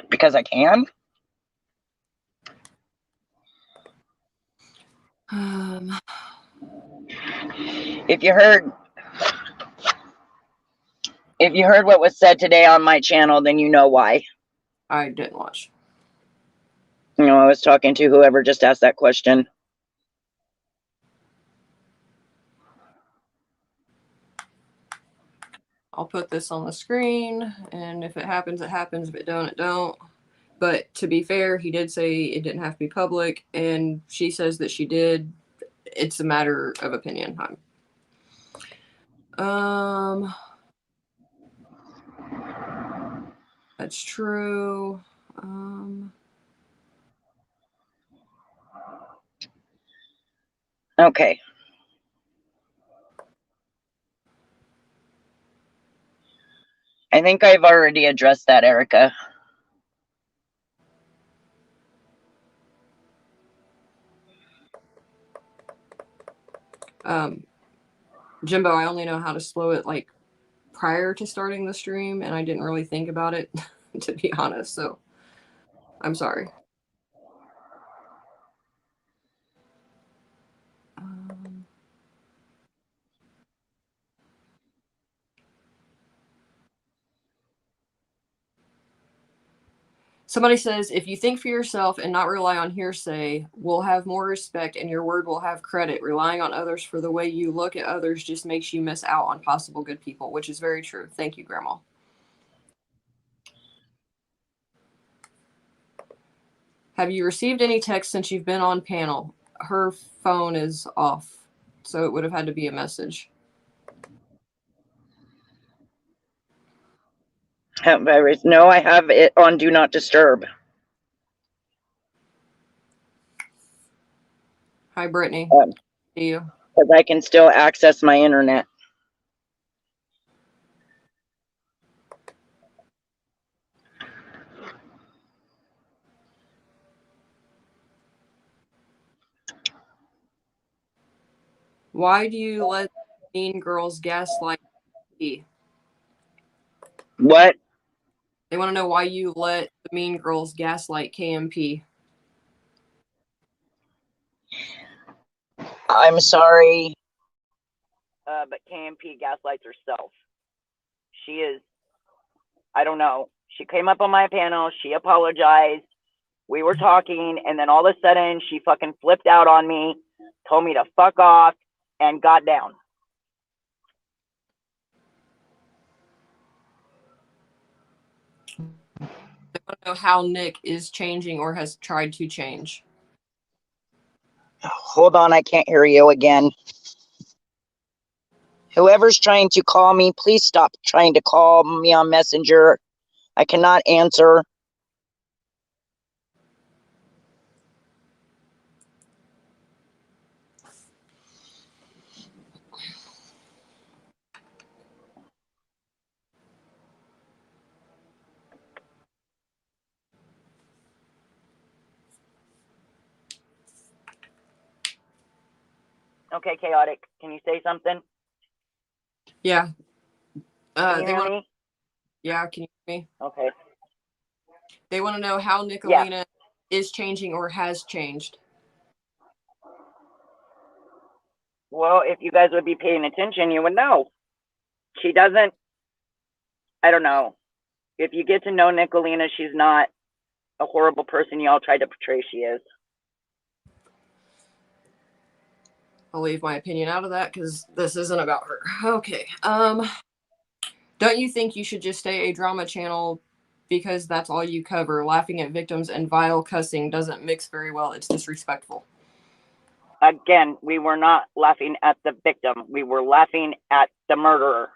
Because I can. If you heard what was said today on my channel, then you know why. I didn't watch. You know, I was talking to whoever just asked that question. I'll put this on the screen, and if it happens, it happens. If it don't, it don't. But to be fair, he did say it didn't have to be public, and she says that she did. It's a matter of opinion. That's true. Okay. I think I've already addressed that, Erica. Jimbo, I only know how to slow it like prior to starting the stream, and I didn't really think about it, to be honest. So I'm sorry. Somebody says, if you think for yourself and not rely on hearsay, we'll have more respect and your word will have credit. Relying on others for the way you look at others just makes you miss out on possible good people, which is very true. Thank you, Grandma. Have you received any text since you've been on panel? Her phone is off, so it would have had to be a message. No, I have it on Do Not Disturb. Hi, Brittany. See you. Because I can still access my internet. Why do you let Mean Girls gaslight me? What? They want to know why you let the Mean Girls gaslight KMP. I'm sorry. But KMP gaslights herself. She is, I don't know. She came up on my panel. She apologized. We were talking, and then all of a sudden, she fucking flipped out on me, told me to fuck off, and got down. They want to know how Nick is changing or has tried to change. Hold on, I can't hear you again. Whoever's trying to call me, please stop trying to call me on Messenger. I cannot answer. Okay, Chaotic, can you say something? Yeah. Can you They hear want. me? Yeah, can you hear me? Okay. They want to know how Yeah. Nicolina is changing or has changed. Well, if you guys would be paying attention, you would know. She doesn't, I don't know. If you get to know Nicolina, she's not a horrible person you all try to portray she is. I'll leave my opinion out of that because this isn't about her. Okay. Don't you think you should just stay a drama channel because that's all you cover? Laughing at victims and vile cussing doesn't mix very well. It's disrespectful. Again, we were not laughing at the victim. We were laughing at the murderer.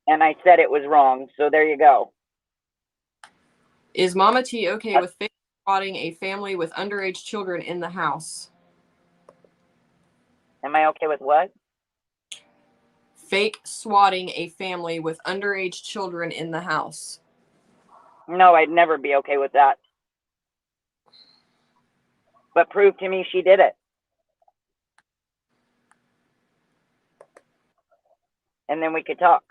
And I said it was wrong. So there you go. Is Mama T okay with fake swatting a family with underage children in the house? Am I okay with what? Fake swatting a family with underage children in the house. No, I'd never be okay with that. But prove to me she did it. And then we could talk.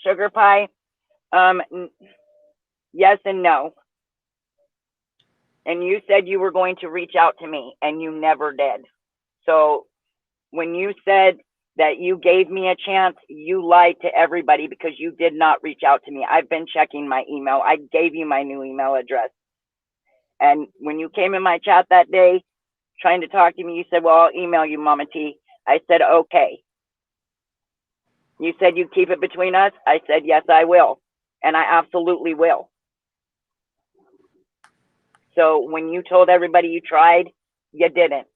Sugar pie, yes and no. And you said you were going to reach out to me, and you never did. So when you said that you gave me a chance, you lied to everybody because you did not reach out to me. I've been checking my email. I gave you my new email address. And when you came in my chat that day trying to talk to me, you said, well, I'll email you, Mama T. I said, okay. You said you'd keep it between us. I said, yes, I will. And I absolutely will. So when you told everybody you tried, you didn't.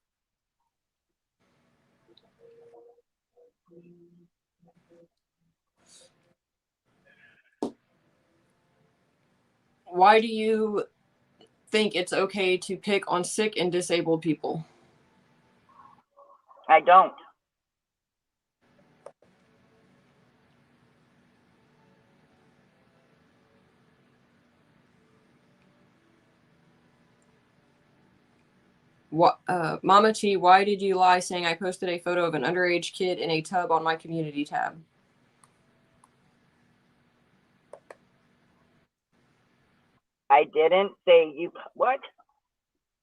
Why do you think it's okay to pick on sick and disabled people? I don't. What, Mama T, why did you lie saying I posted a photo of an underage kid in a tub on my community tab? I didn't say you. What?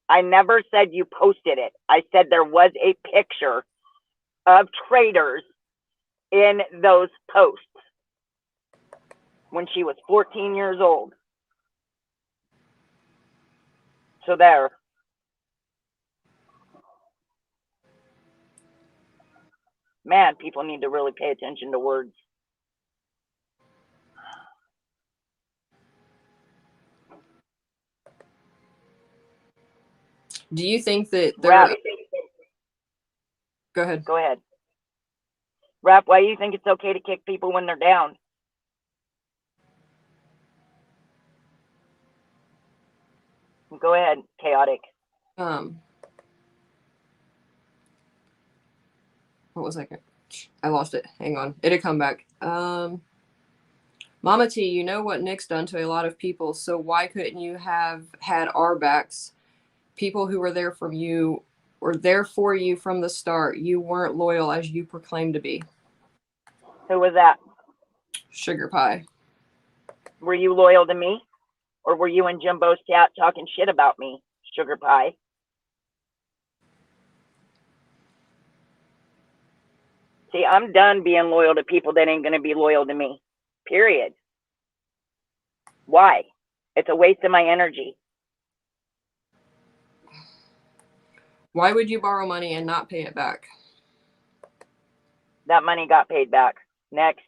I never said you posted it. I said there was a picture of traders in those posts when she was 14 years old. So there. Man, people need to really pay attention to words. Do you think that Rap, there... Go ahead. go ahead. Rap, why do you think it's okay to kick people when they're down? Go ahead, chaotic. What was I? I lost it. Hang on. It'll come back. Mama T, you know what Nick's done to a lot of people, so why couldn't you have had our backs? People who were there from you were there for you from the start. You weren't loyal as you proclaimed to be. Who was that? Sugar pie. Were you loyal to me? Or were you in Jimbo's chat talking shit about me, sugar pie? See, I'm done being loyal to people that ain't going to be loyal to me. Period. Why? It's a waste of my energy. Why would you borrow money and not pay it back? That money got paid back. Next.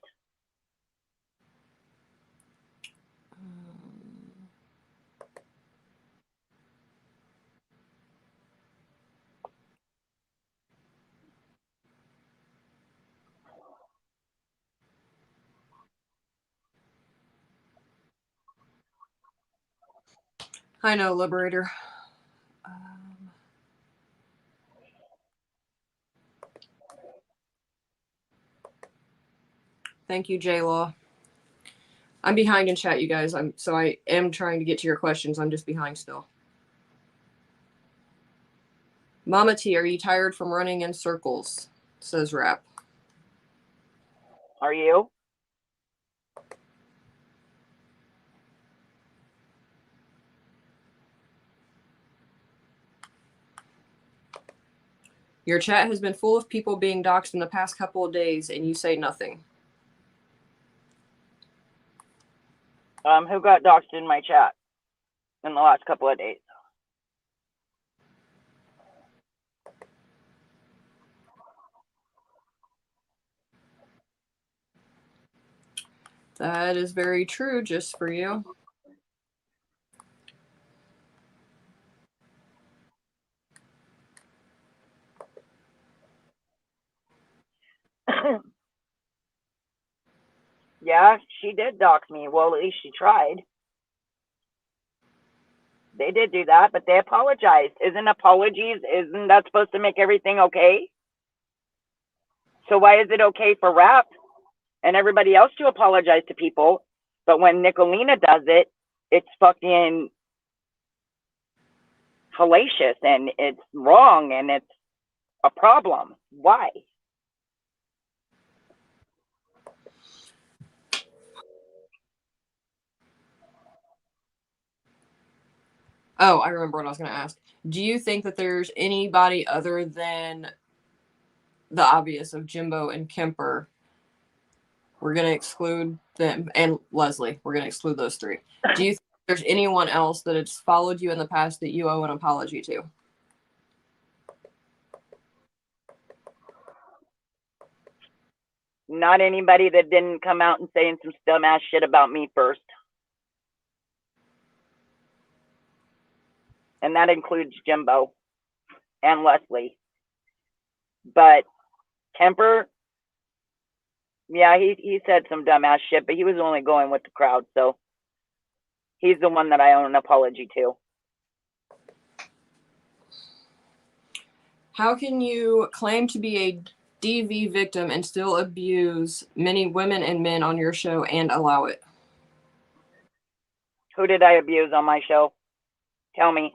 I know, Liberator. Thank you, J-Law. I'm behind in chat, you guys. I am trying to get to your questions. I'm just behind still. Mama T, are you tired from running in circles? Says Rap. Are you? Your chat has been full of people being doxxed in the past couple of days, and you say nothing. Who got doxxed in my chat in the last couple of days? That is very true, just for you. Yeah, she did dox me. Well, at least she tried. They did do that, but they apologized. Isn't that supposed to make everything okay? So why is it okay for Rap and everybody else to apologize to people, but when Nicolina does it, it's fucking hellacious and it's wrong and it's a problem? Why? Oh, I remember what I was going to ask. Do you think that there's anybody other than the obvious of Jimbo and Kemper? We're going to exclude them, and Leslie. We're going to exclude those three. Do you think there's anyone else that has followed you in the past that you owe an apology to? Not anybody that didn't come out and saying some dumbass shit about me first. And that includes Jimbo and Leslie. But Kemper, yeah, he said some dumbass shit, but he was only going with the crowd, so he's the one that I owe an apology to. How can you claim to be a DV victim and still abuse many women and men on your show and allow it? Who did I abuse on my show? Tell me.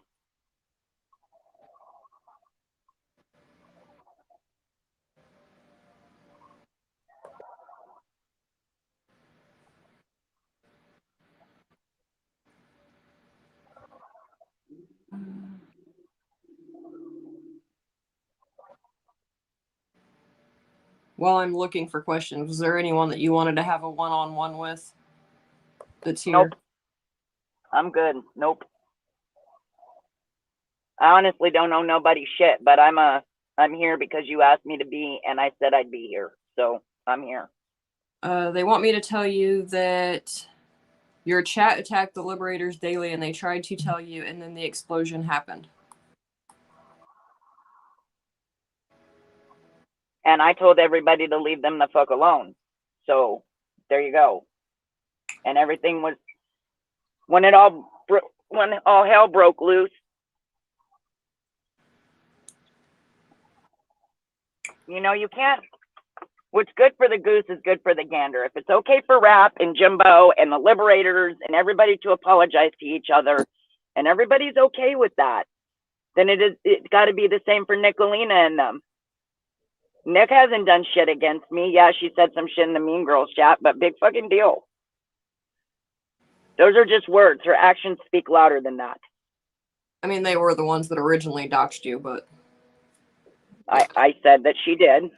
While I'm looking for questions, was there anyone that you wanted to have a one-on-one with that's here? Nope. I'm good. Nope. I honestly don't know nobody shit, but I'm here because you asked me to be, and I said I'd be here, so I'm here. They want me to tell you that your chat attacked the Liberators daily, and they tried to tell you, and then the explosion happened. And I told everybody to leave them the fuck alone. So there you go. And everything was when all hell broke loose. You know, you can't. What's good for the goose is good for the gander. If it's okay for Rap and Jimbo and the Liberators and everybody to apologize to each other, and everybody's okay with that, then it's got to be the same for Nicolina and them. Nick hasn't done shit against me. Yeah, she said some shit in the Mean Girls chat, but big fucking deal. Those are just words. Her actions speak louder than that. I mean, they were the ones that originally doxed you, but I said that she did.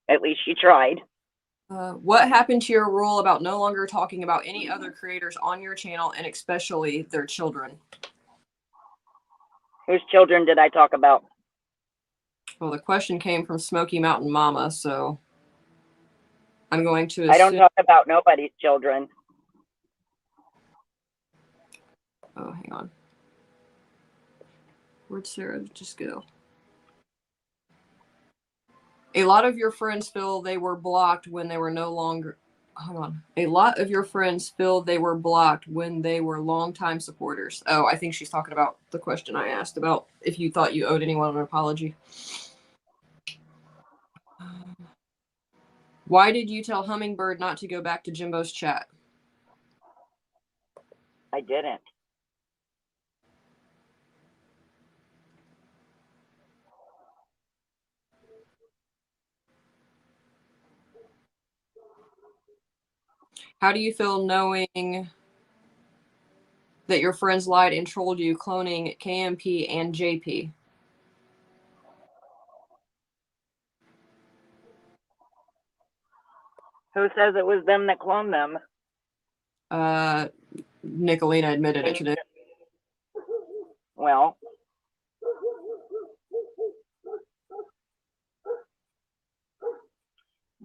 At least she tried. What happened to your rule about no longer talking about any other creators on your channel, and especially their children? Whose children did I talk about? Well, the question came from Smoky Mountain Mama, so I'm going to assume... I don't talk about nobody's children. Oh, hang on. Where'd Sarah just go? A lot of your friends feel they were blocked when they were no longer... Hang on. A lot of your friends feel they were blocked when they were longtime supporters. Oh, I think she's talking about the question I asked about if you thought you owed anyone an apology. Why did you tell Hummingbird not to go back to Jimbo's chat? I didn't. How do you feel knowing that your friends lied and trolled you, cloning KMP and JP? Who says it was them that cloned them? Nicolina admitted it today. Well,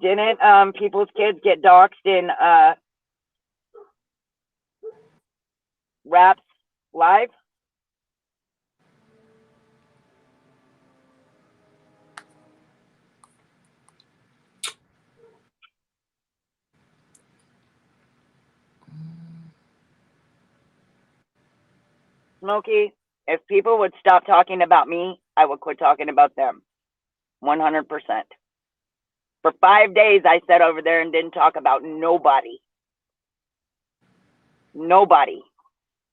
didn't people's kids get doxxed in Raps Live? Smokey, if people would stop talking about me, I would quit talking about them. 100%. For 5 days, I sat over there and didn't talk about nobody. Nobody.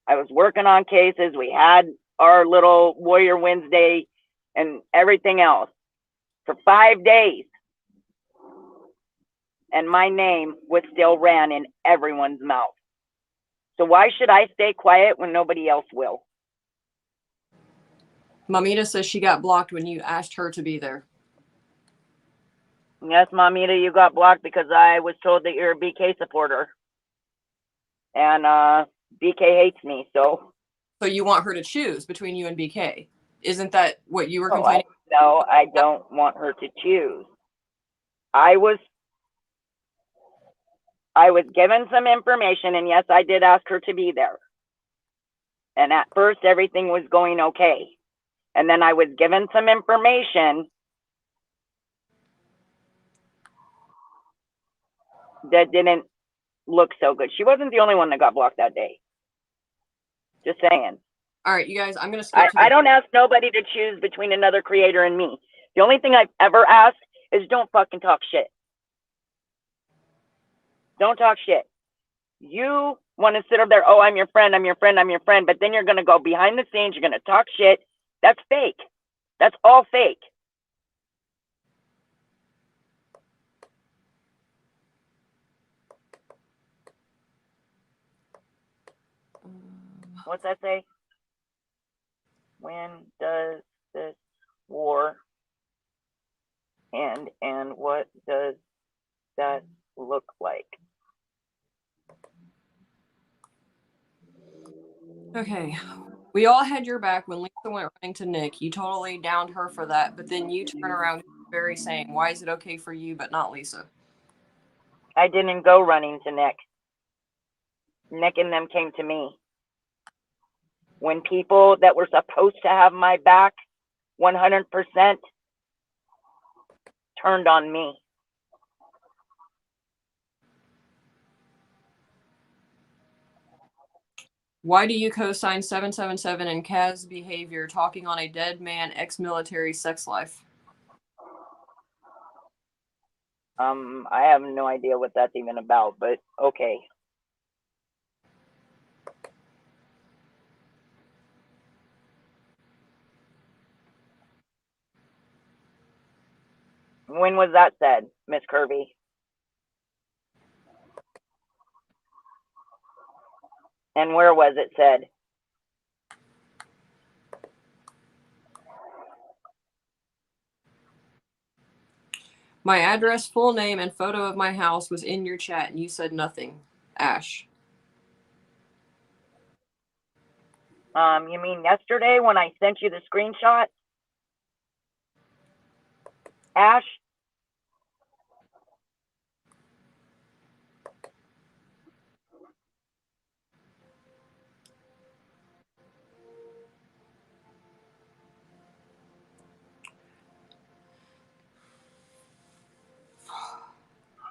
I was working on cases. We had our little Warrior Wednesday and everything else for 5 days. And my name was still ran in everyone's mouth. So why should I stay quiet when nobody else will? Mamita says she got blocked when you asked her to be there. Yes, Mamita, you got blocked because I was told that you're a BK supporter. And BK hates me, so. So you want her to choose between you and BK? Isn't that what you were complaining? No, I don't want her to choose. I was given some information, and yes, I did ask her to be there. And at first, everything was going okay. And then I was given some information that didn't look so good. She wasn't the only one that got blocked that day. Just saying. All right, you guys, I'm going to skip to I don't ask nobody to choose between another creator and me. The only thing I've ever asked is don't fucking talk shit. Don't talk shit. You want to sit up there, oh, I'm your friend, I'm your friend, I'm your friend, but then you're going to go behind the scenes, you're going to talk shit. That's fake. That's all fake. What's that say? When does this war end, and what does that look like? Okay. We all had your back when Lisa went running to Nick. You totally downed her for that, but then you turn around and do the very same. Why is it okay for you but not Lisa? I didn't go running to Nick. Nick and them came to me. When people that were supposed to have my back 100% turned on me. Why do you co-sign 777 and Kaz's behavior talking on a dead man ex-military sex life? I have no idea what that's even about, but okay. When was that said, Miss Kirby? And where was it said? My address, full name, and photo of my house was in your chat, and you said nothing. Ash. You mean yesterday when I sent you the screenshot? Ash?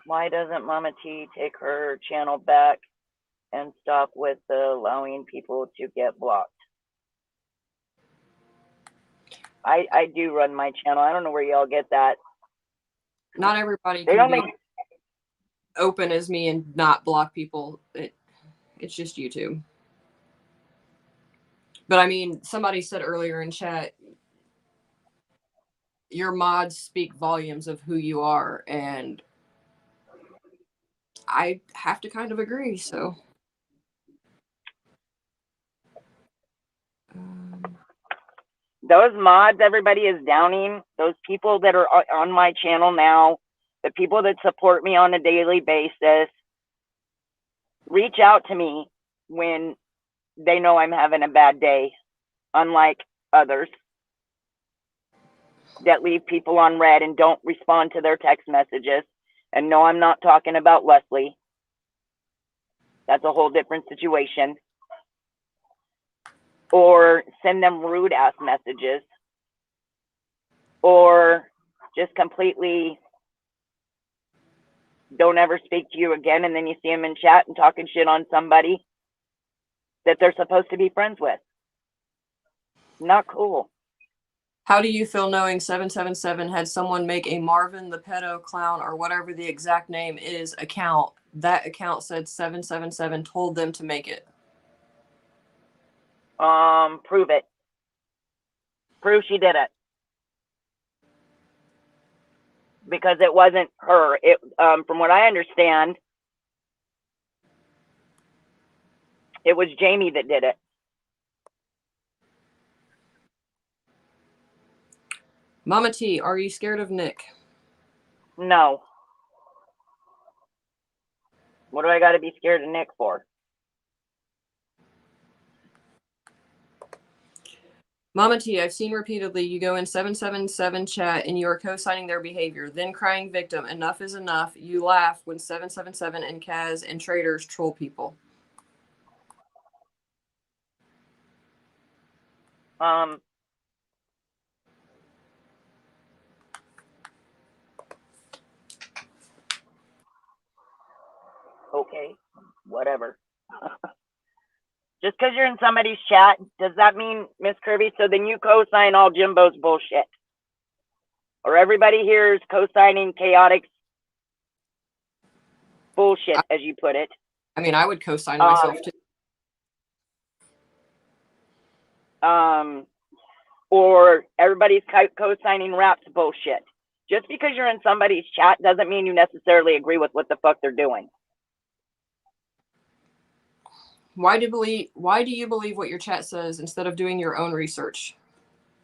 Why doesn't Mama T take her channel back and stop with the allowing people to get blocked? I do run my channel. I don't know where y'all get that. Not everybody They can don't be make open as me and not block people. It's just YouTube. But I mean, somebody said earlier in chat, your mods speak volumes of who you are, and I have to kind of agree. So, those mods everybody is downing, those people that are on my channel now, the people that support me on a daily basis, reach out to me when they know I'm having a bad day, unlike others that leave people on red and don't respond to their text messages. And no, I'm not talking about Leslie. That's a whole different situation. Or send them rude ass messages. Or just completely don't ever speak to you again, and then you see them in chat and talking shit on somebody that they're supposed to be friends with. Not cool. how do you feel knowing 777 had someone make a Marvin the Pedo Clown or whatever the exact name is account? That account said 777 told them to make it. Prove it. Prove she did it. Because it wasn't her. It, from what I understand, it was Jamie that did it. Mama T, are you scared of Nick? No. What do I got to be scared of Nick for? Mama T, I've seen repeatedly you go in 777 chat and you are co-signing their behavior, then crying victim. Enough is enough. You laugh when 777 and Kaz and traders troll people. Okay, whatever. Just because you're in somebody's chat, does that mean, Miss Kirby, so then you co-sign all Jimbo's bullshit? Or everybody here is co-signing chaotic bullshit, as you put it? I mean, I would co-sign myself too. Or everybody's co-signing Rap's bullshit. Just because you're in somebody's chat doesn't mean you necessarily agree with what the fuck they're doing. Why do you believe what your chat says instead of doing your own research?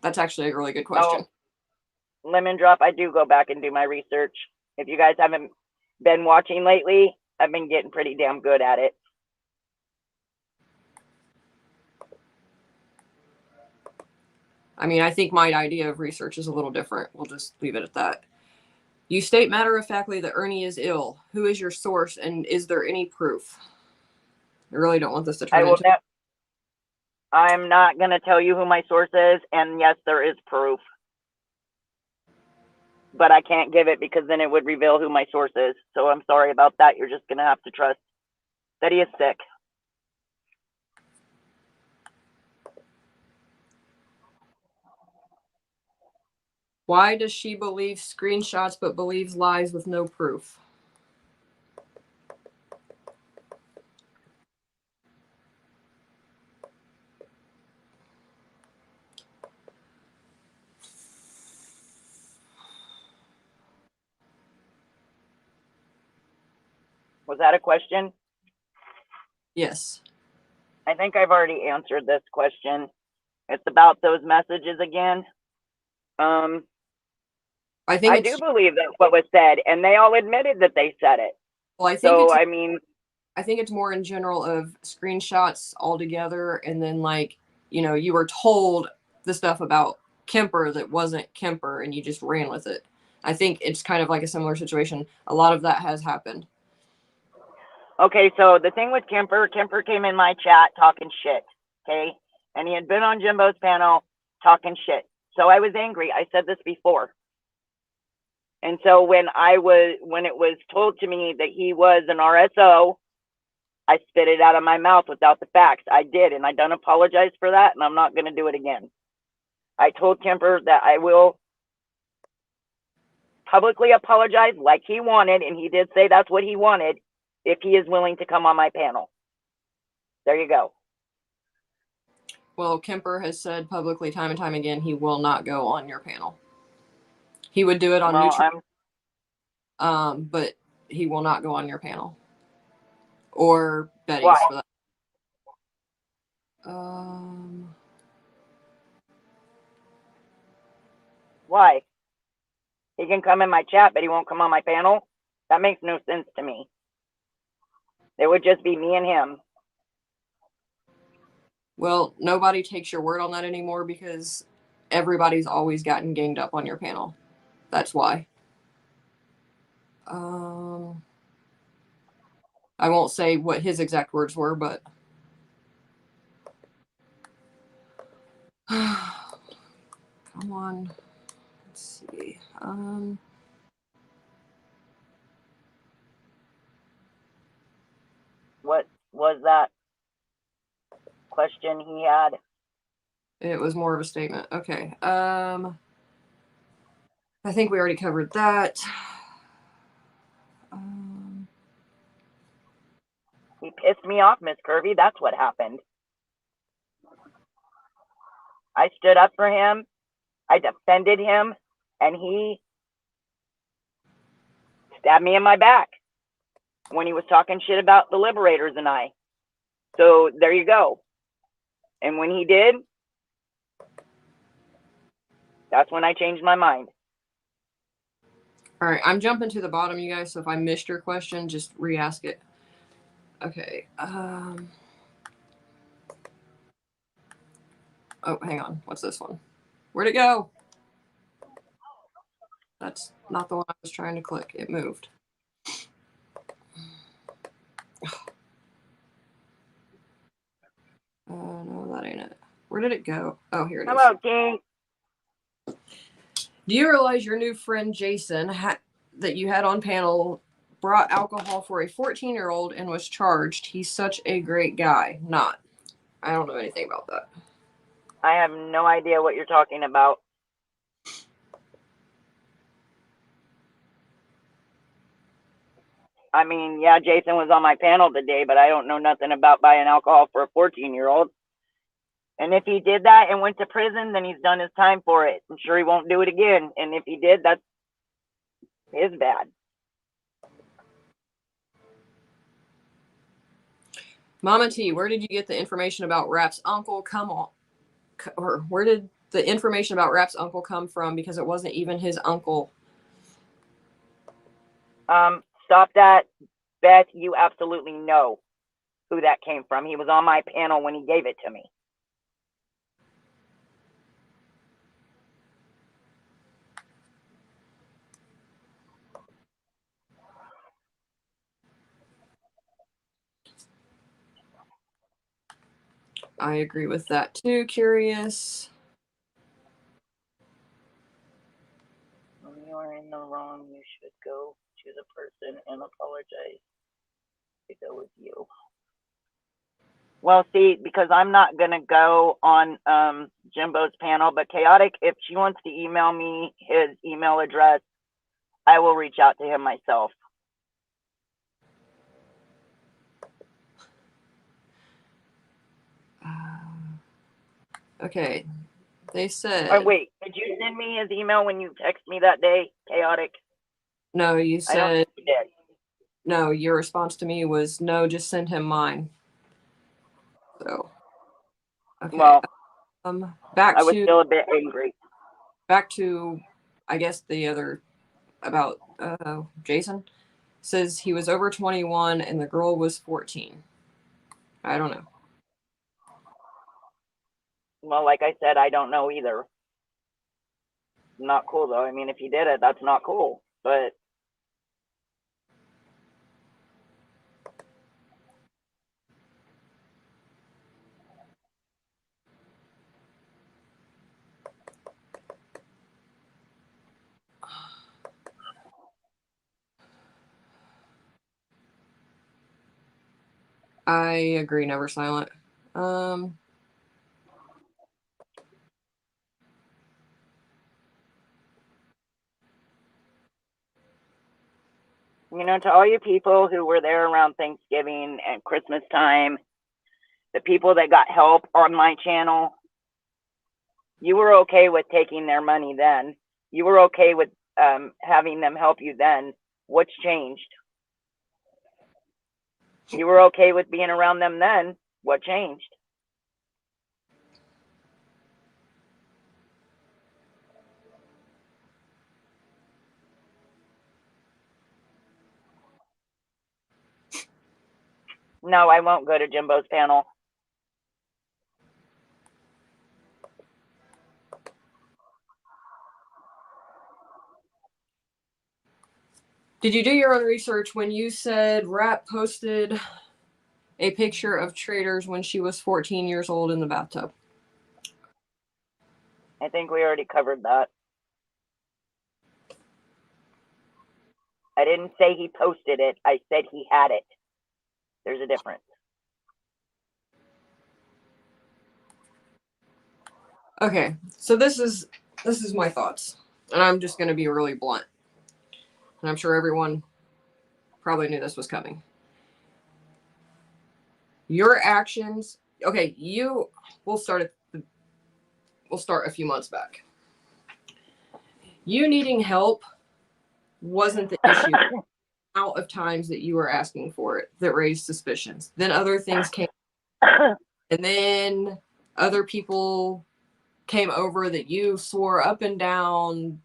That's actually a really good question. Oh, Lemon Drop, I do go back and do my research. If you guys haven't been watching lately, I've been getting pretty damn good at it. I mean, I think my idea of research is a little different. We'll just leave it at that. You state matter-of-factly that Ernie is ill. Who is your source, and is there any proof? I really don't want this to turn into... I'm not going to tell you who my source is, and yes, there is proof. But I can't give it because then it would reveal who my source is. So I'm sorry about that. You're just going to have to trust that he is sick. Why does she believe screenshots but believes lies with no proof? Was that a question? Yes. I think I've already answered this question. It's about those messages again. I do believe that's what was said, and they all admitted that they said it. Well, I think it's more in general of screenshots altogether, and then you were told the stuff about Kemper that wasn't Kemper, and you just ran with it. I think it's kind of like a similar situation. A lot of that has happened. Okay, so the thing with Kemper came in my chat talking shit, okay? And he had been on Jimbo's panel talking shit. So I was angry. I said this before. And so when it was told to me that he was an RSO, I spit it out of my mouth without the facts. I did, and I don't apologize for that, and I'm not going to do it again. I told Kemper that I will publicly apologize like he wanted, and he did say that's what he wanted, if he is willing to come on my panel. There you go. Well, Kemper has said publicly time and time again he will not go on your panel. He would do it on neutral, but he will not go on your panel. Or Betty's why? for that. Why? He can come in my chat, but he won't come on my panel? That makes no sense to me. It would just be me and him. Well, nobody takes your word on that anymore because everybody's always gotten ganged up on your panel. That's why. I won't say what his exact words were, but come on. Let's see. What was that question he had? It was more of a statement. Okay. I think we already covered that. He pissed me off, Miss Kirby. That's what happened. I stood up for him. I defended him, and he stabbed me in my back when he was talking shit about the Liberators and I. So there you go. And when he did, that's when I changed my mind. All right, I'm jumping to the bottom, you guys. So if I missed your question, just re-ask it. Okay. Oh, hang on. What's this one? Where'd it go? That's not the one I was trying to click. It moved. No, that ain't it. Where did it go? Oh, here it is. Hello, King. Do you realize your new friend Jason that you had on panel brought alcohol for a 14-year-old and was charged? He's such a great guy. Not. I don't know anything about that. I have no idea what you're talking about. I mean, yeah, Jason was on my panel today, but I don't know nothing about buying alcohol for a 14-year-old. And if he did that and went to prison, then he's done his time for it. I'm sure he won't do it again. And if he did, that's his bad. Mama T, where did you get the information about Rap's uncle? Come on. Or where did the information about Rap's uncle come from? Because it wasn't even his uncle. Stop that. Beth, you absolutely know who that came from. He was on my panel when he gave it to me. I agree with that too. Curious. When you are in the wrong, you should go to the person and apologize to go with you. Well, see, because I'm not going to go on Jimbo's panel, but Chaotic, if she wants to email me his email address, I will reach out to him myself. Okay. They said. Oh, wait, did you send me his email when you texted me that day, Chaotic? No, you said. I don't think you did. No, your response to me was no, just send him mine. So. Okay. Well, back I was to. still a bit angry. Back to, I guess, the other about Jason. Says he was over 21 and the girl was 14. I don't know. Well, like I said, I don't know either. Not cool, though. I mean, if he did it, that's not cool. But I agree, never silent. you know, to all you people who were there around Thanksgiving and Christmas time the people that got help on my channel, you were okay with taking their money then. You were okay with having them help you then. What's changed? You were okay with being around them then. What changed? No, I won't go to Jimbo's panel. Did you do your own research when you said Rat posted a picture of Traders when she was 14 years old in the bathtub? I think we already covered that. I didn't say he posted it. I said he had it. There's a difference. Okay, so this is my thoughts, and I'm just going to be really blunt. And I'm sure everyone probably knew this was coming. Your actions, okay, we'll start a few months back. You needing help wasn't the issue. Out of times that you were asking for it that raised suspicions. Then other things came, and then other people came over that you swore up and down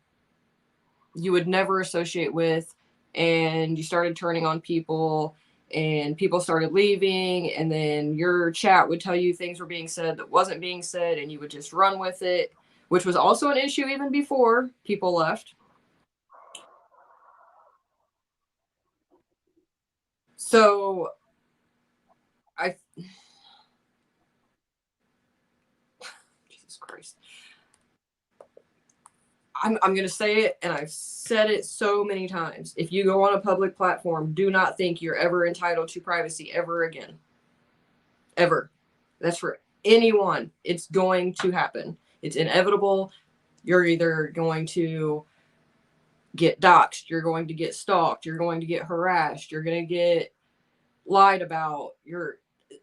you would never associate with, and you started turning on people, and people started leaving, and then your chat would tell you things were being said that wasn't being said, and you would just run with it, which was also an issue even before people left. So Jesus Christ. I'm going to say it, and I've said it so many times. If you go on a public platform, do not think you're ever entitled to privacy ever again. Ever. That's for anyone. It's going to happen. It's inevitable. You're either going to get doxxed, you're going to get stalked, you're going to get harassed, you're going to get lied about.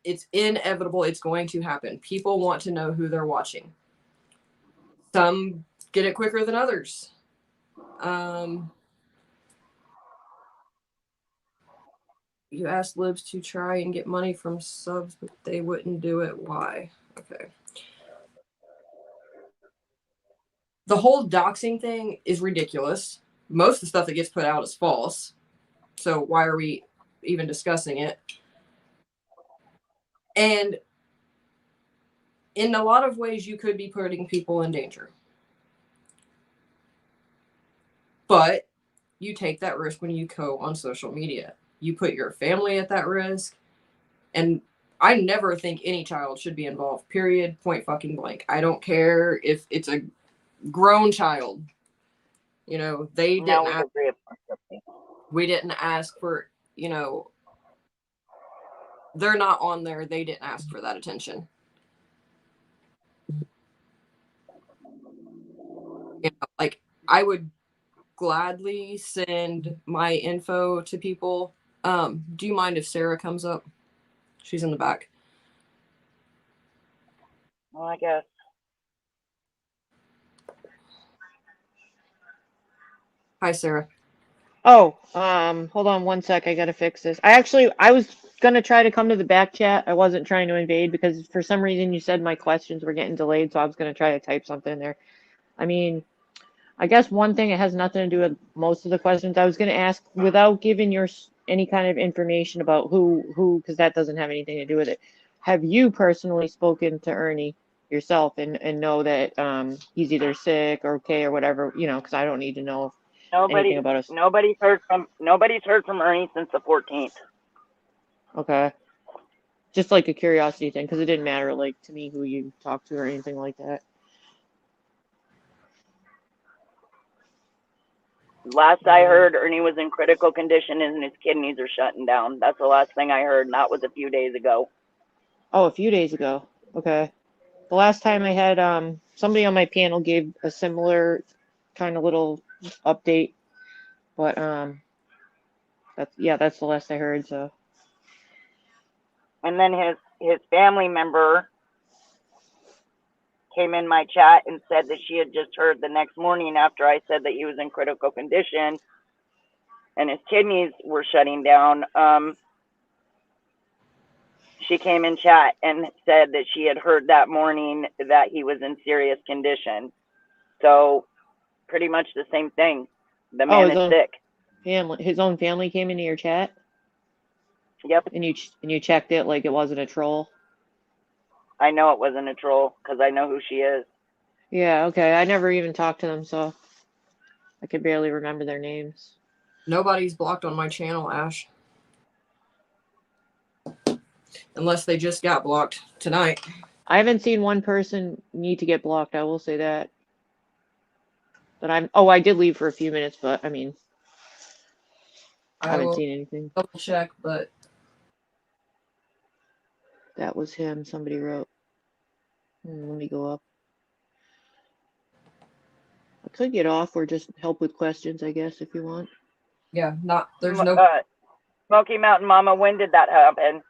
It's inevitable. It's going to happen. People want to know who they're watching. Some get it quicker than others. You asked libs to try and get money from subs, but they wouldn't do it. Why? Okay. The whole doxing thing is ridiculous. Most of the stuff that gets put out is false. So why are we even discussing it? And in a lot of ways, you could be putting people in danger. But you take that risk when you go on social media. You put your family at that risk. And I never think any child should be involved, period, point fucking blank. I don't care if it's a grown child. You know, they didn't ask. We didn't ask for, they're not on there. They didn't ask for that attention. Like, I would gladly send my info to people. Do you mind if Sarah comes up? She's in the back. Well, I guess. Hi, Sarah. Oh, hold on one sec. I gotta fix this. I was gonna try to come to the back chat. I wasn't trying to invade because for some reason you said my questions were getting delayed, so I was gonna try to type something in there. I mean, I guess one thing, it has nothing to do with most of the questions. I was gonna ask without giving any kind of information about who, because that doesn't have anything to do with it. Have you personally spoken to Ernie yourself and know that he's either sick or okay or whatever? Because I don't need to know anything about us. Nobody's heard from Ernie since the 14th. Okay. Just like a curiosity thing, because it didn't matter, like, to me who you talked to or anything like that. Last I heard, Ernie was in critical condition and his kidneys are shutting down. That's the last thing I heard, and that was a few days ago. Oh, a few days ago. Okay. The last time I had somebody on my panel gave a similar kind of little update, but that's the last I heard. So. And then his family member came in my chat and said that she had just heard the next morning after I said that he was in critical condition and his kidneys were shutting down. She came in chat and said that she had heard that morning that he was in serious condition. So pretty much the same thing. The man is sick. His own family came into your chat? Yep. And you checked it like it wasn't a troll? I know it wasn't a troll because I know who she is. Yeah, okay. I never even talked to them, so I could barely remember their names. Nobody's blocked on my channel, Ash. Unless they just got blocked tonight. I haven't seen one person need to get blocked, I will say that. But I did leave for a few minutes, but I mean, I haven't seen anything. Double check, but that was him, somebody wrote. Let me go up. I could get off or just help with questions, I guess, if you want. Yeah, there's no... Smoky Mountain Mama, when did that happen?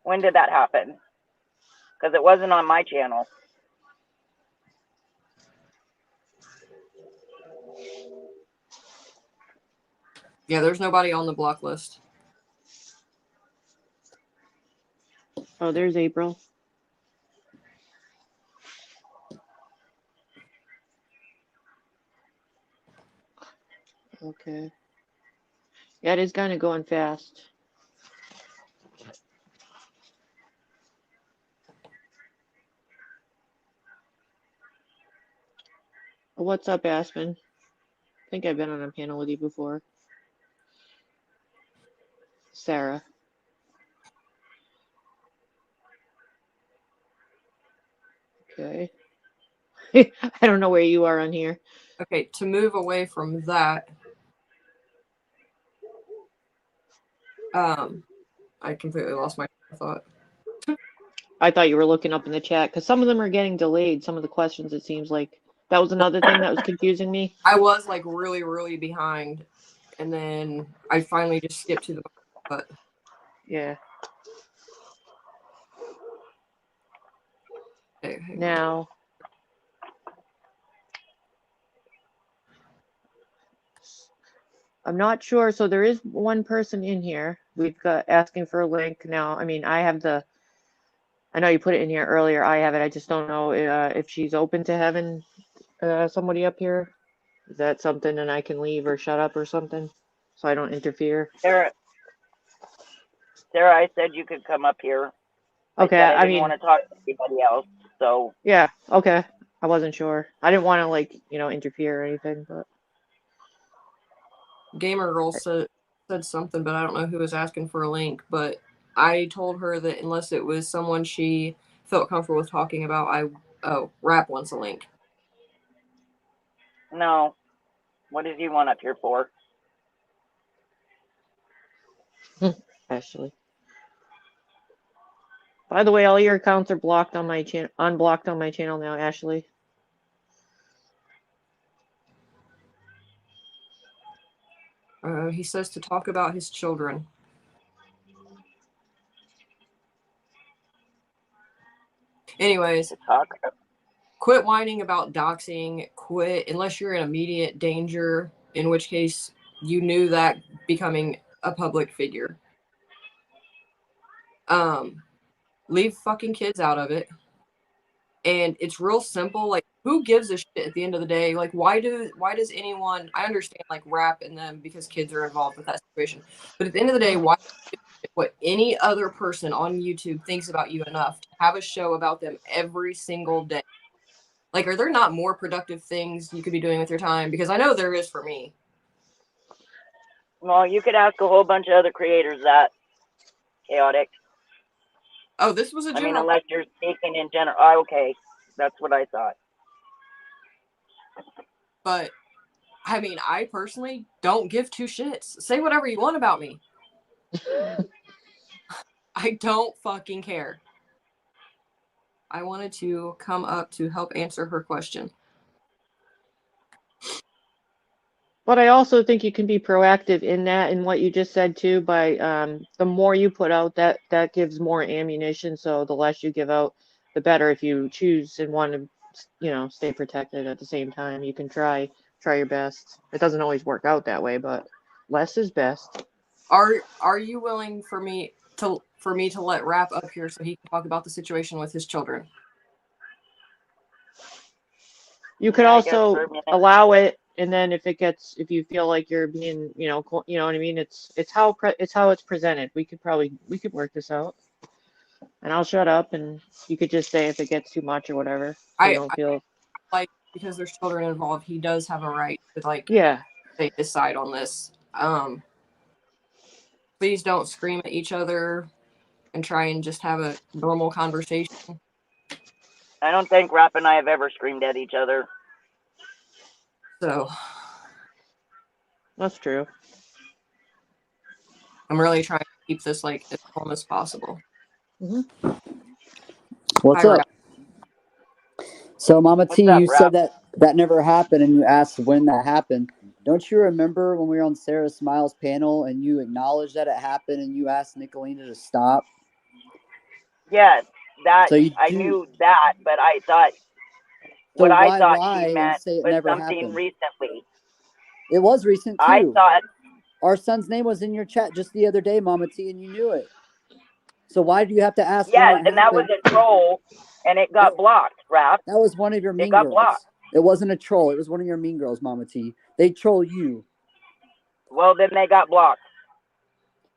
When did that happen? Because it wasn't on my channel. Yeah, there's nobody on the block list. Oh, there's April. Okay. Yeah, it is kind of going fast. What's up, Aspen? I think I've been on a panel with you before. Sarah. Okay. I don't know where you are on here. Okay, to move away from that, I completely lost my thought. I thought you were looking up in the chat because some of them are getting delayed. Some of the questions, it seems like. That was another thing that was confusing me. I was like really, really behind, and then I finally just skipped to the... But yeah. Okay, now, I'm not sure. So there is one person in here. We've got asking for a link now. I mean, I know you put it in here earlier. I have it. I just don't know if she's open to having somebody up here. Is that something and I can leave or shut up or something so I don't interfere? Sarah, I said you could come up here. Okay, I didn't want to talk to anybody else, so. Yeah, okay. I wasn't sure. I didn't want to, interfere or anything, but. Gamer Girl said something, but I don't know who was asking for a link. But I told her that unless it was someone she felt comfortable with talking about, Rap wants a link. No. What did you want up here for? Ashley. By the way, all your accounts are blocked on my channel, unblocked on my channel now, Ashley. He says to talk about his children. Anyways, quit whining about doxing. Quit unless you're in immediate danger, in which case you knew that becoming a public figure. Leave fucking kids out of it. And it's real simple. Like, who gives a shit at the end of the day? Like, why does anyone... I understand, like, Rap and them because kids are involved with that situation. But at the end of the day, why what any other person on YouTube thinks about you enough to have a show about them every single day? Like, are there not more productive things you could be doing with your time? Because I know there is for me. Well, you could ask a whole bunch of other creators that. Chaotic. Oh, this was a general... I mean, unless you're speaking in general. Oh, okay. That's what I thought. But, I mean, I personally don't give two shits. Say whatever you want about me. I don't fucking care. I wanted to come up to help answer her question. But I also think you can be proactive in that, and what you just said too, by the more you put out, that gives more ammunition. So the less you give out, the better. If you choose and want to, stay protected at the same time, you can try your best. It doesn't always work out that way, but less is best. Are you willing for me to let Rap up here so he can talk about the situation with his children? You could Yeah, I guess also for a minute. allow it, and then if you feel like you're being, you know what I mean. It's how it's presented. We could work this out, and I'll shut up, and you could just say if it gets too much or whatever, so you I don't feel. like, because there's children involved, he does have a right to like Yeah, they decide on this. Please don't scream at each other and try and just have a normal conversation. I don't think Rap and I have ever screamed at each other. So that's true. I'm really trying to keep this like as calm as possible. What's Hi, up? Rap. So, Mama What's T, up, you Rap? said that never happened, and you asked when that happened. Don't you remember when we were on Sarah Smiles' panel and you acknowledged that it happened and you asked Nicolina to stop? Yes, that So you I do. knew that, but I thought So what I why thought she lie and meant say it was never something happened? recently. It was recent I too. thought Our son's name was in your chat just the other day, Mama T, and you knew it. So why do you have to ask when yes, it and that was happened? a troll, and it That, got blocked. Rap, that was one of your it mean got blocked. girls. It wasn't a troll. It was one of your mean girls, Mama T. They troll you. Well, then they got blocked.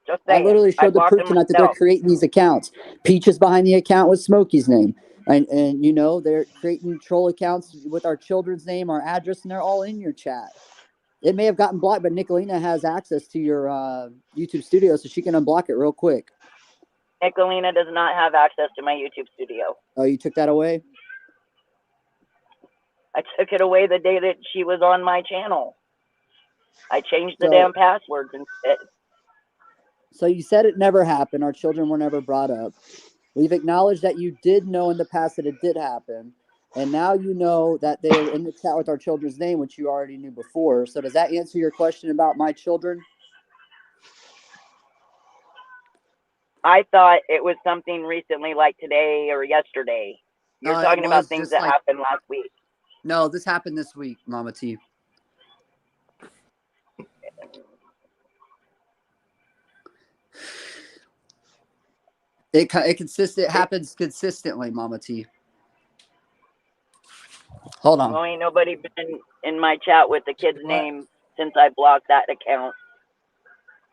Just I saying, literally I showed the blocked proof them tonight that they're myself. creating these accounts. Peach is behind the account with Smokey's name. And you know, they're creating troll accounts with our children's name, our address, and they're all in your chat. It may have gotten blocked, but Nicolina has access to your YouTube studio, so she can unblock it real quick. Nicolina does not have access to my YouTube studio. Oh, you took that away? I took it away the day that she was on my channel. I changed the damn passwords instead. So you said it never happened. Our children were never brought up. We've acknowledged that you did know in the past that it did happen. And now you know that they are in the chat with our children's name, which you already knew before. So does that answer your question about my children? I thought it was something recently, like today or yesterday. You're talking about things that happened last week. No, this happened this week, Mama T. It happens consistently, Mama T. Hold on. Well, ain't nobody been in my chat with the kid's What? name since I blocked that account.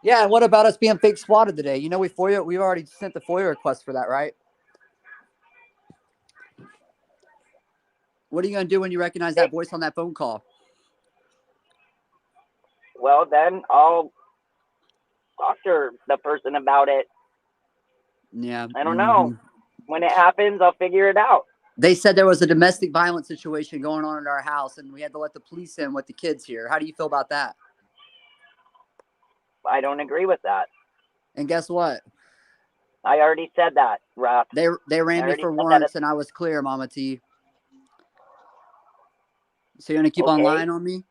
Yeah, and what about us being fake swatted today? You know, we've already sent the FOIA request for that, right? What are you going to do when you recognize that voice on that phone call? Well, then I'll talk to the person about it. Yeah. I don't know. When it happens, I'll figure it out. They said there was a domestic violence situation going on at our house, and we had to let the police in with the kids here. How do you feel about that? I don't agree with that. And guess what? I already said that, Rap. They ran me for warrants, and I was clear, Mama T. So you're going to keep on lying on me?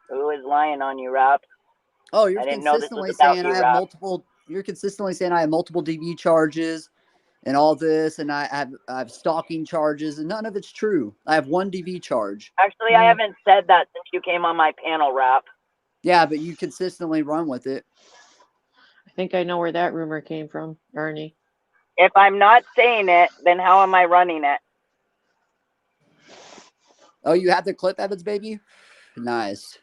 Who is lying on you, Rap? Oh, you're consistently saying I have multiple. You're consistently saying I have multiple DV charges, and all this, and I have stalking charges, and none of it's true. I have one DV charge. Actually, I haven't said that since you came on my panel, Rap. Yeah, but you consistently run with it. I think I know where that rumor came from, Ernie. If I'm not saying it, then how am I running it? Oh, you have the clip, Evans, baby? Nice.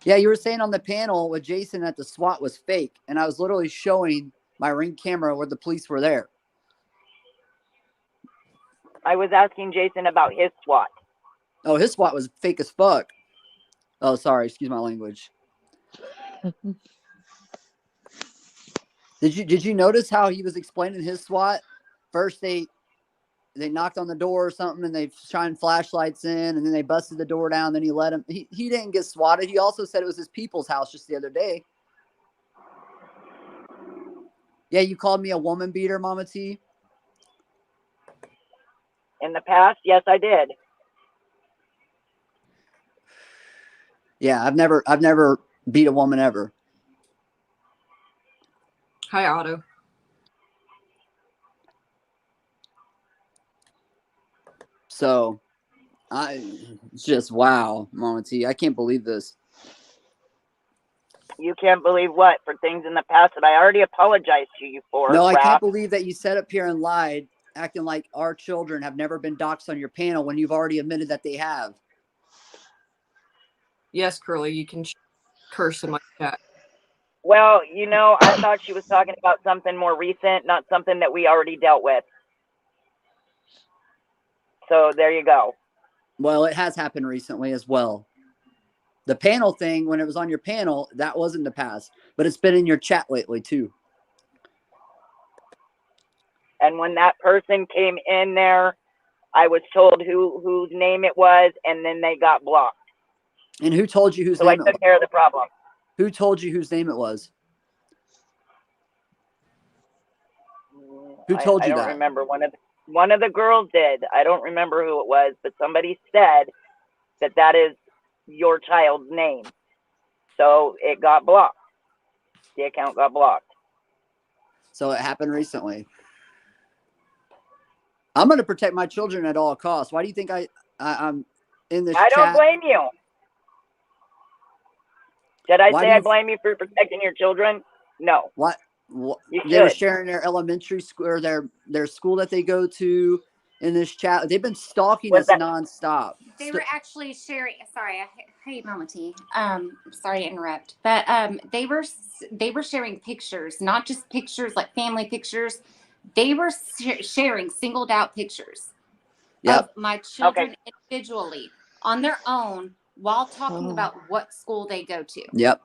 Yeah, you were saying on the panel with Jason that the SWAT was fake, and I was literally showing my Ring camera where the police were there. I was asking Jason about his SWAT. Oh, his SWAT was fake as fuck. Oh, sorry. Excuse my language. Did you notice how he was explaining his SWAT? First, they knocked on the door or something, and they shined flashlights in, and then they busted the door down. Then he let him. He didn't get swatted. He also said it was his people's house just the other day. Yeah, you called me a woman beater, Mama T. In the past, yes, I did. Yeah, I've never beat a woman ever. Hi, Otto. So, it's just wow, Mama T. I can't believe this. You can't believe what? For things in the past that I already apologized to you for. No, I Raph. can't believe that you sat up here and lied, acting like our children have never been doxxed on your panel when you've already admitted that they have. Yes, Curly, you can curse in my chat. Well, you know, I thought she was talking about something more recent, not something that we already dealt with. So there you go. Well, it has happened recently as well. The panel thing, when it was on your panel, that was in the past, but it's been in your chat lately too. And when that person came in there, I was told whose name it was, and then they got blocked. And who told you whose So I name it was? took care of the problem. Who told you whose name it was? Who told I you don't that? remember. One of the girls did. I don't remember who it was, but somebody said that is your child's name. So it got blocked. The account got blocked. So it happened recently. I'm going to protect my children at all costs. Why do you think I'm in this I chat? don't blame you. Did I Why say do I you- blame you for protecting your children? No. What? You They were should. sharing their elementary school or their school that they go to in this chat. They've been stalking Was us that nonstop. They were actually sharing. Sorry, I hate Mama T. Sorry to interrupt, but they were sharing pictures, not just pictures like family pictures. They were sharing singled out pictures Yep. of my children individually on their own while talking about what school they go to. Yep.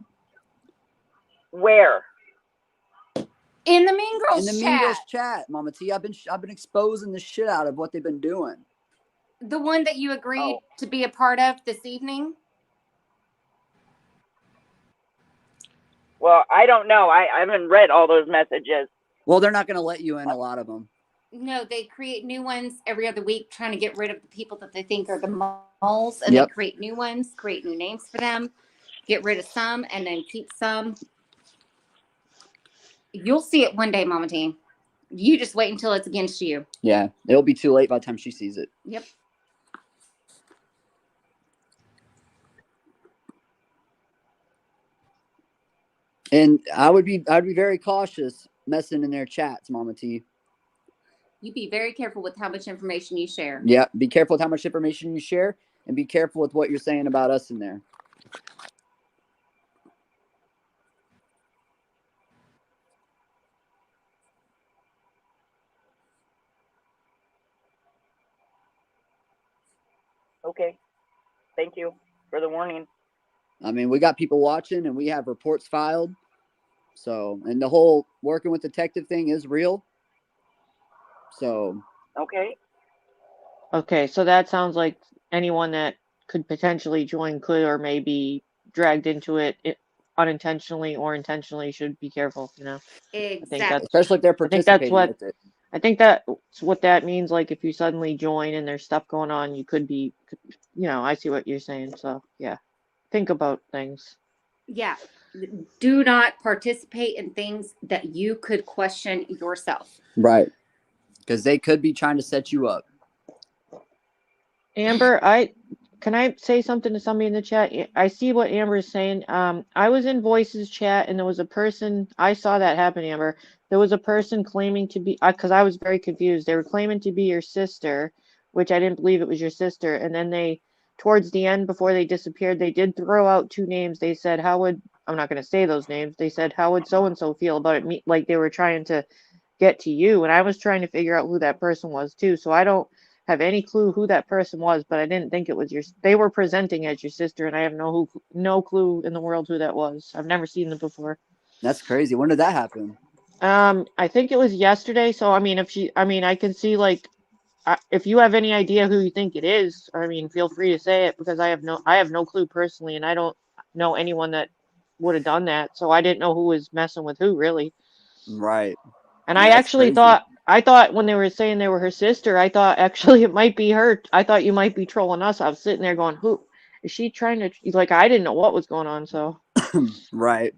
where? In the Mean Girls In the chat. Mean Girls chat, Mama T. I've been exposing the shit out of what they've been doing. The one that you agreed to be a part of this evening. Well, I don't know. I haven't read all those messages. Well, they're not going to let you in a lot of them. No, they create new ones every other week, trying to get rid of the people that they think are the moles, and they create new ones, create new names for them, get rid of some, and then keep some. You'll see it one day, Mama T. You just wait until it's against you. Yeah, it'll be too late by the time she sees it. Yep. And I'd be very cautious messing in their chats, Mama T. You be very careful with how much information you share. Yeah, be careful with how much information you share, and be careful with what you're saying about us in there. Okay. Thank you for the warning. I mean, we got people watching, and we have reports filed. So, and the whole working with detective thing is real. So. Okay. Okay, so that sounds like anyone that could potentially join could or may be dragged into it unintentionally or intentionally should be careful, you know. Exactly. Especially if they're participating with it. I think that's what that means. Like if you suddenly join and there's stuff going on, you could be, you know, I see what you're saying. So yeah, think about things. Yeah. Do not participate in things that you could question yourself. Right. Because they could be trying to set you up. Amber, can I say something to somebody in the chat? I see what Amber is saying. I was in Voices chat and there was a person, I saw that happen, Amber. There was a person claiming to be, because I was very confused. They were claiming to be your sister, which I didn't believe it was your sister. And then they, towards the end, before they disappeared, they did throw out two names. They said, I'm not going to say those names. They said, how would so-and-so feel about it? Like they were trying to get to you. And I was trying to figure out who that person was too. So I don't have any clue who that person was, but I didn't think it was they were presenting as your sister, and I have no clue in the world who that was. I've never seen them before. That's crazy. When did that happen? I think it was yesterday. So I mean, I can see like, if you have any idea who you think it is, I mean, feel free to say it because I have no clue personally, and I don't know anyone that would have done that. So I didn't know who was messing with who really. Right. And I actually thought I thought when they were saying they were her sister, I thought actually it might be her. I thought you might be trolling us. I was sitting there going, who is she trying to, like, I didn't know what was going on. So, Right.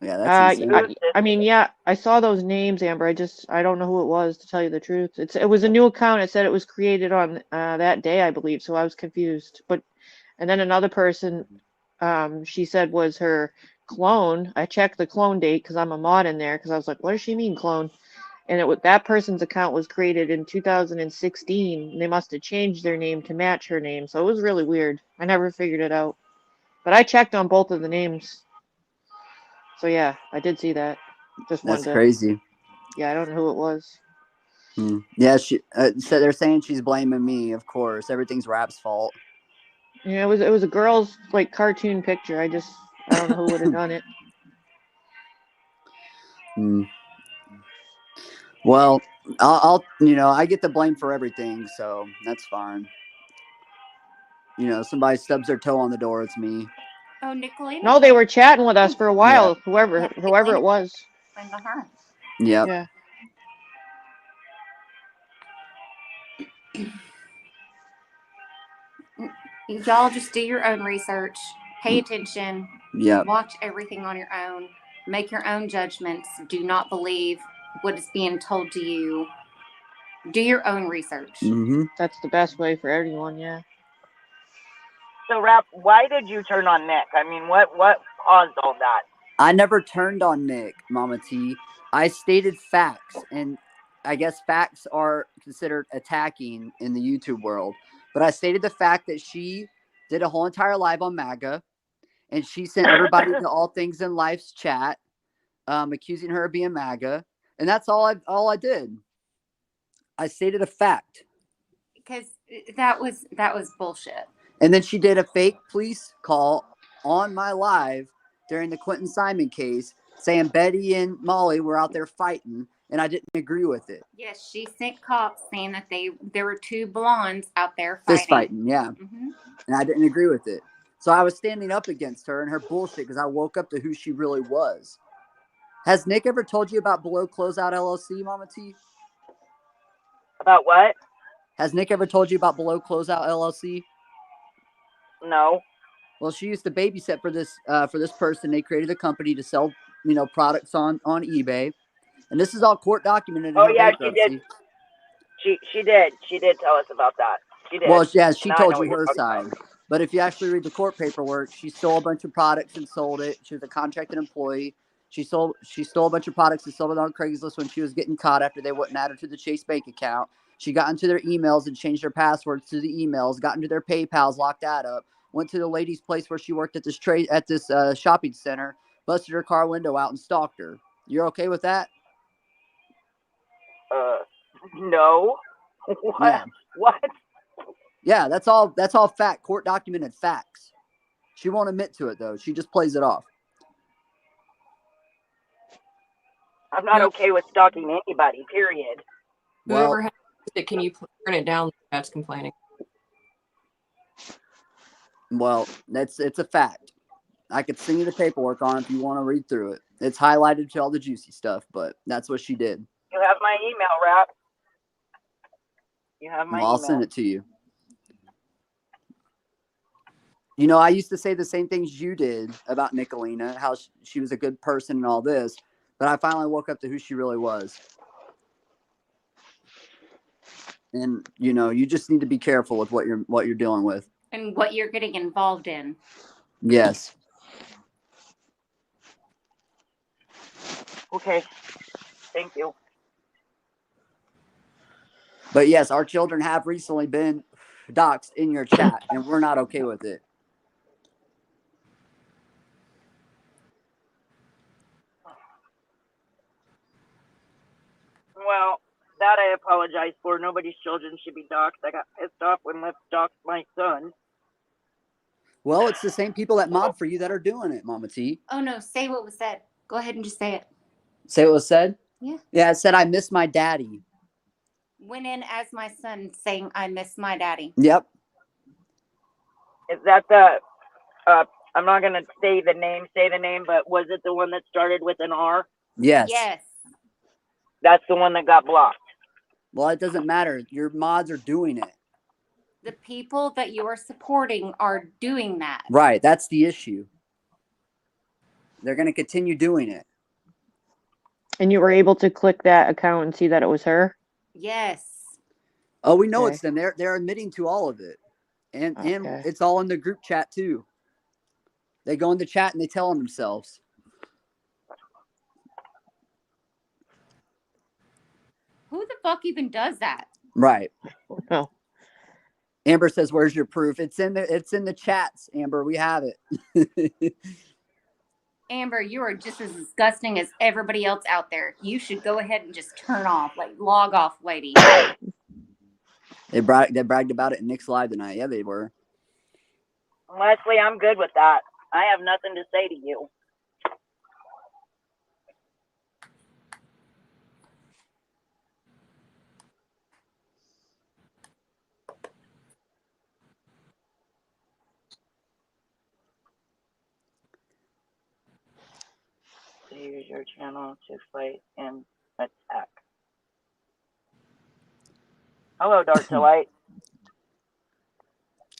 Yeah, that's insane. I mean, yeah, I saw those names, Amber. I don't know who it was, to tell you the truth. It was a new account. It said it was created on that day, I believe. So I was confused. And then another person, she said was her clone. I checked the clone date because I'm a mod in there because I was like, what does she mean clone? And that person's account was created in 2016. And they must have changed their name to match her name. So it was really weird. I never figured it out. But I checked on both of the names. So yeah, I did see that. Just That's wanted to. crazy. Yeah, I don't know who it was. Yeah, so they're saying she's blaming me. Of course, everything's Rap's fault. Yeah, it was a girl's like cartoon picture. I don't know who would have done it. Well, I'll I get the blame for everything, so that's fine. Somebody stubs their toe on the door, it's me. Oh, Nicolina. No, they were chatting with us for a while. Yeah. Whoever it was. Blame the her. Yep. Yeah. Y'all just do your own research. Pay attention. Yep. Watch everything on your own. Make your own judgments. Do not believe what is being told to you. Do your own research. Mm-hmm. That's the best way for everyone, yeah. So, Rap, why did you turn on Nick? I mean, what caused all that? I never turned on Nick, Mama T. I stated facts, and I guess facts are considered attacking in the YouTube world. But I stated the fact that she did a whole entire live on MAGA, and she sent everybody to All Things in Life's chat, accusing her of being MAGA, and that's all I did. I stated a fact. Because that was bullshit. And then she did a fake police call on my live during the Quentin Simon case, saying Betty and Molly were out there fighting, and I didn't agree with it. Yes, she sent cops saying that there were two blondes out there fighting. Fist fighting, yeah. Mm-hmm. And I didn't agree with it. So I was standing up against her and her bullshit because I woke up to who she really was. Has Nick ever told you about Below Closeout LLC, Mama T? About what? Has Nick ever told you about Below Closeout LLC? No. Well, she used to babysit for this person. They created a company to sell, products on eBay, and this is all court documented. Oh yeah, bankruptcy. She did. She did tell us about that. She did. Well, yeah, she told you her side. But if you actually read the court paperwork, she stole a bunch of products and sold it. She was a contracted employee. She stole a bunch of products and sold it on Craigslist when she was getting caught after they wouldn't add her to the Chase Bank account. She got into their emails and changed their passwords to the emails, got into their PayPals, locked that up, went to the lady's place where she worked at this shopping center, busted her car window out and stalked her. You're okay with that? No. What? Yeah. What? Yeah, that's all fact, court documented facts. She won't admit to it though. She just plays it off. I'm not okay with stalking anybody, period. Whoever has it, can you turn it down? That's complaining. Well, it's a fact. I could send you the paperwork on it if you want to read through it. It's highlighted to all the juicy stuff, but that's what she did. You have my email, Rap. You have my email. I'll send it to you. I used to say the same things you did about Nicolina, how she was a good person and all this, but I finally woke up to who she really was. And you just need to be careful with what you're dealing with and what you're getting involved in. Yes. Okay. Thank you. But yes, our children have recently been doxxed in your chat, and we're not okay with it. Well, that I apologize for. Nobody's children should be doxxed. I got pissed off when Lips doxed my son. Well, it's the same people that mod for you that are doing it, Mama T. Oh, no. Say what was said. Go ahead and just say it. Say what was said? Yeah. Yeah, it said, I miss my daddy. Went in as my son saying, I miss my daddy. Yep. Is that the, I'm not going to say the name, but was it the one that started with an R? Yes. Yes. That's the one that got blocked. Well, it doesn't matter. Your mods are doing it. The people that you are supporting are doing that. Right. That's the issue. They're going to continue doing it. And you were able to click that account and see that it was her? Yes. Oh, we know Okay. it's them. They're admitting to all of it. And Okay. it's all in the group chat too. They go in the chat and they tell on themselves. Who the fuck even does that? Right. Oh. Amber says, "Where's your proof?" It's in the chats, Amber. We have it. Amber, you are just as disgusting as everybody else out there. You should go ahead and just turn off, like log off, lady. They bragged about it in Nick's live tonight. Yeah, they were. Leslie, I'm good with that. I have nothing to say to you. So use your channel to fight and attack. Hello, Dark Delight.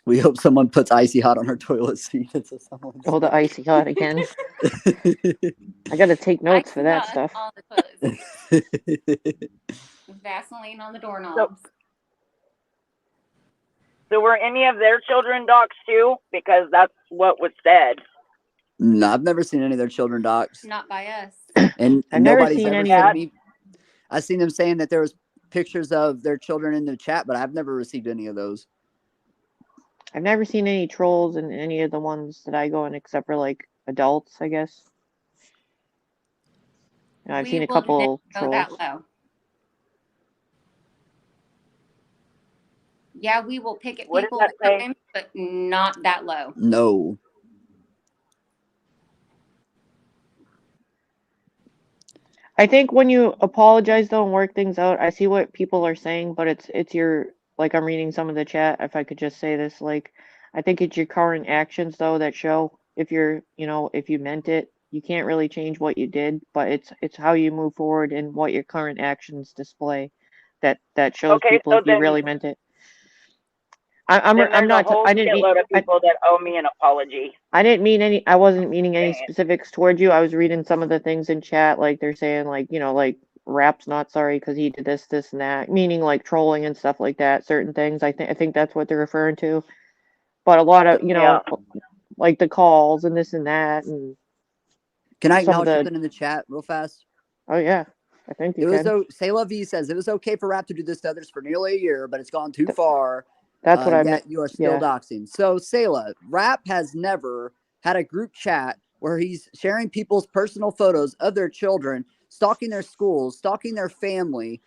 We hope someone puts icy hot on her toilet seat. It's someone. Oh, the icy hot again. I got to take notes for that stuff. On the toilet. Vaseline on the doorknobs. So were any of their children docs too? Because that's what was said. No, I've never seen any of their children docs. Not by us. And I've never nobody's seen ever any sent of- me. I've seen them saying that there was pictures of their children in the chat, but I've never received any of those. I've never seen any trolls in any of the ones that I go in, except for like adults, I guess. And I've seen a couple trolls. That low. Yeah, we will pick at people at times, but not that low. No. I think when you apologize though and work things out, I see what people are saying, but it's your, like, I'm reading some of the chat, if I could just say this, like, I think it's your current actions though that show if you're, if you meant it. You can't really change what you did, but it's how you move forward and what your current actions display that shows people if you really meant it. I'm not. I didn't mean. Of people that owe me an apology. I didn't mean any. I wasn't meaning any specifics towards you. I was reading some of the things in chat, like they're saying, like like Rap's not sorry because he did this, and that, meaning like trolling and stuff like that. Certain things. I think that's what they're referring to. But a lot of like the calls and this and that. And can I acknowledge something in the chat real fast? Oh yeah. I think you can. Sayla V says it was okay for Rap to do this to others for nearly a year, but it's gone too far. That's what I meant. You are still doxing. So, Sayla, Rap has never had a group chat where he's sharing people's personal photos of their children, stalking their schools, stalking their family,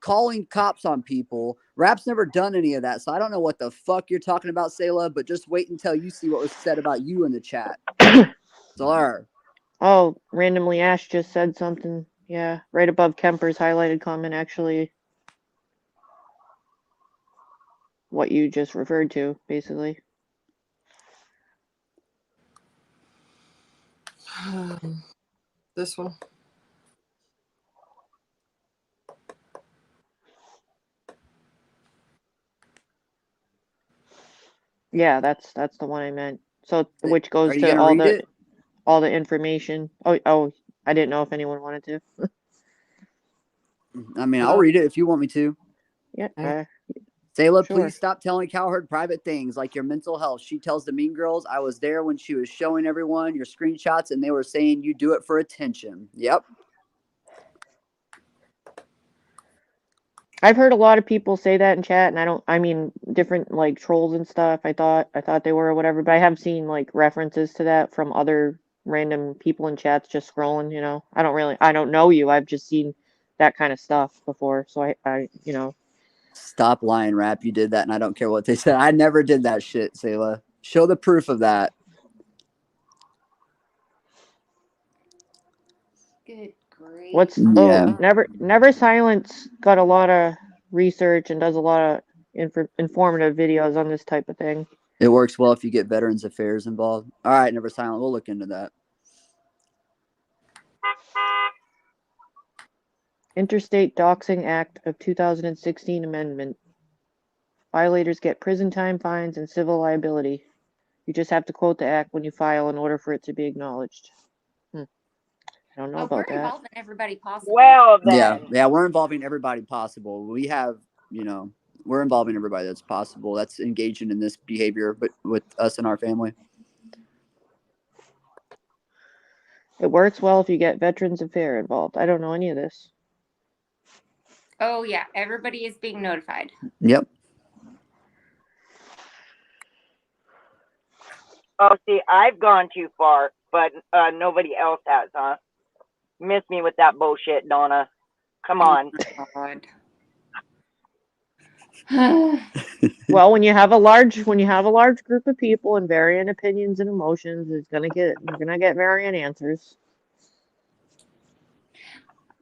calling cops on people. Rap's never done any of that. So, I don't know what the fuck you're talking about, Sayla, but just wait until you see what was said about you in the chat. Solar. Oh, randomly Ash just said something. Yeah, right above Kemper's highlighted comment, actually. What you just referred to, basically. This one. Yeah, that's the one I meant. So which goes to all the information. Oh, I didn't know if anyone wanted to. I mean, I'll read it if you want me to. Yeah. Sayla, please stop telling Cowherd private things like your mental health. She tells the mean girls, I was there when she was showing everyone your screenshots and they were saying you do it for attention. Yep. I've heard a lot of people say that in chat, and I mean, different like trolls and stuff. I thought they were or whatever, but I have seen like references to that from other random people in chats just scrolling, I don't know you. I've just seen that kind of stuff before. So I Stop lying, Rap. You did that, and I don't care what they said. I never did that shit, Sayla. Show the proof of that. Good grief. Never Silence got a lot of research and does a lot of informative videos on this type of thing. It works well if you get Veterans Affairs involved. All right, Never Silent. We'll look into that. Interstate Doxing Act of 2016 amendment. Violators get prison time, fines, and civil liability. You just have to quote the act when you file in order for it to be acknowledged. I don't know about we're that. involving everybody possible. Well, then. Yeah, we're involving everybody possible. We have, we're involving everybody that's possible. That's engaging in this behavior, but with us and our family. It works well if you get Veterans Affairs involved. I don't know any of this. Oh yeah, everybody is being notified. Yep. Oh, see, I've gone too far, but nobody else has, huh? Miss me with that bullshit, Donna. Come on. God. Well, when you have a large group of people and varying opinions and emotions, you're gonna get varying answers.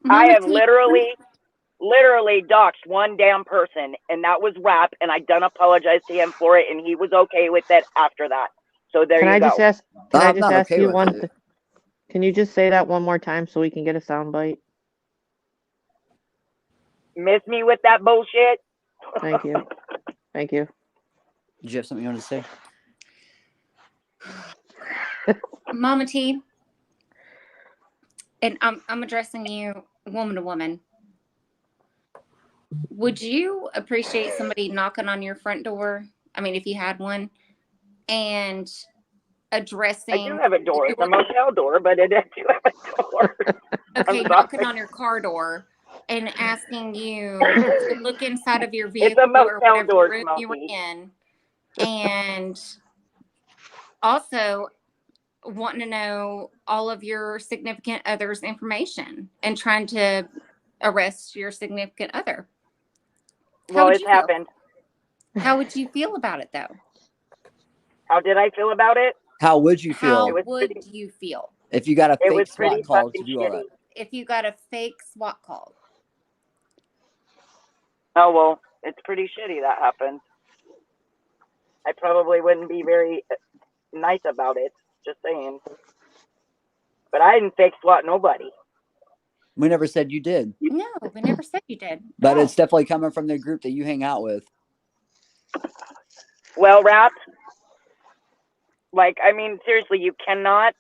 I Mama have T, literally doxed one damn person, and that was Rap, and I done apologize to him for it, and he was okay with it after that. So there Can you I go. just ask? Can I just not ask okay you with one? it. Can you just say that one more time so we can get a sound bite? Miss me with that bullshit? Thank you. Thank you. Did you have something you wanted to say? Mama T, and I'm addressing you woman to woman. Would you appreciate somebody knocking on your front door? I mean, if you had one, and addressing. I do have a door. It's a motel door, but I do have a door. Okay, knocking on your car door and asking you to look inside of your vehicle It's a motel or whatever door, room you were Smokey. in, and also wanting to know all of your significant other's information and trying to arrest your significant other. Well, it's happened. How would you feel about it, though? How did I feel about it? How would you feel? How would you feel if you got a It fake was SWAT pretty call to fucking do all that? shitty. if you got a fake SWAT call? Oh, well, it's pretty shitty that happened. I probably wouldn't be very nice about it, just saying. But I didn't fake SWAT nobody. We never said you did. No, we never said you did. But it's definitely coming from the group that you hang out with. Well, Rap, I mean, seriously, you cannot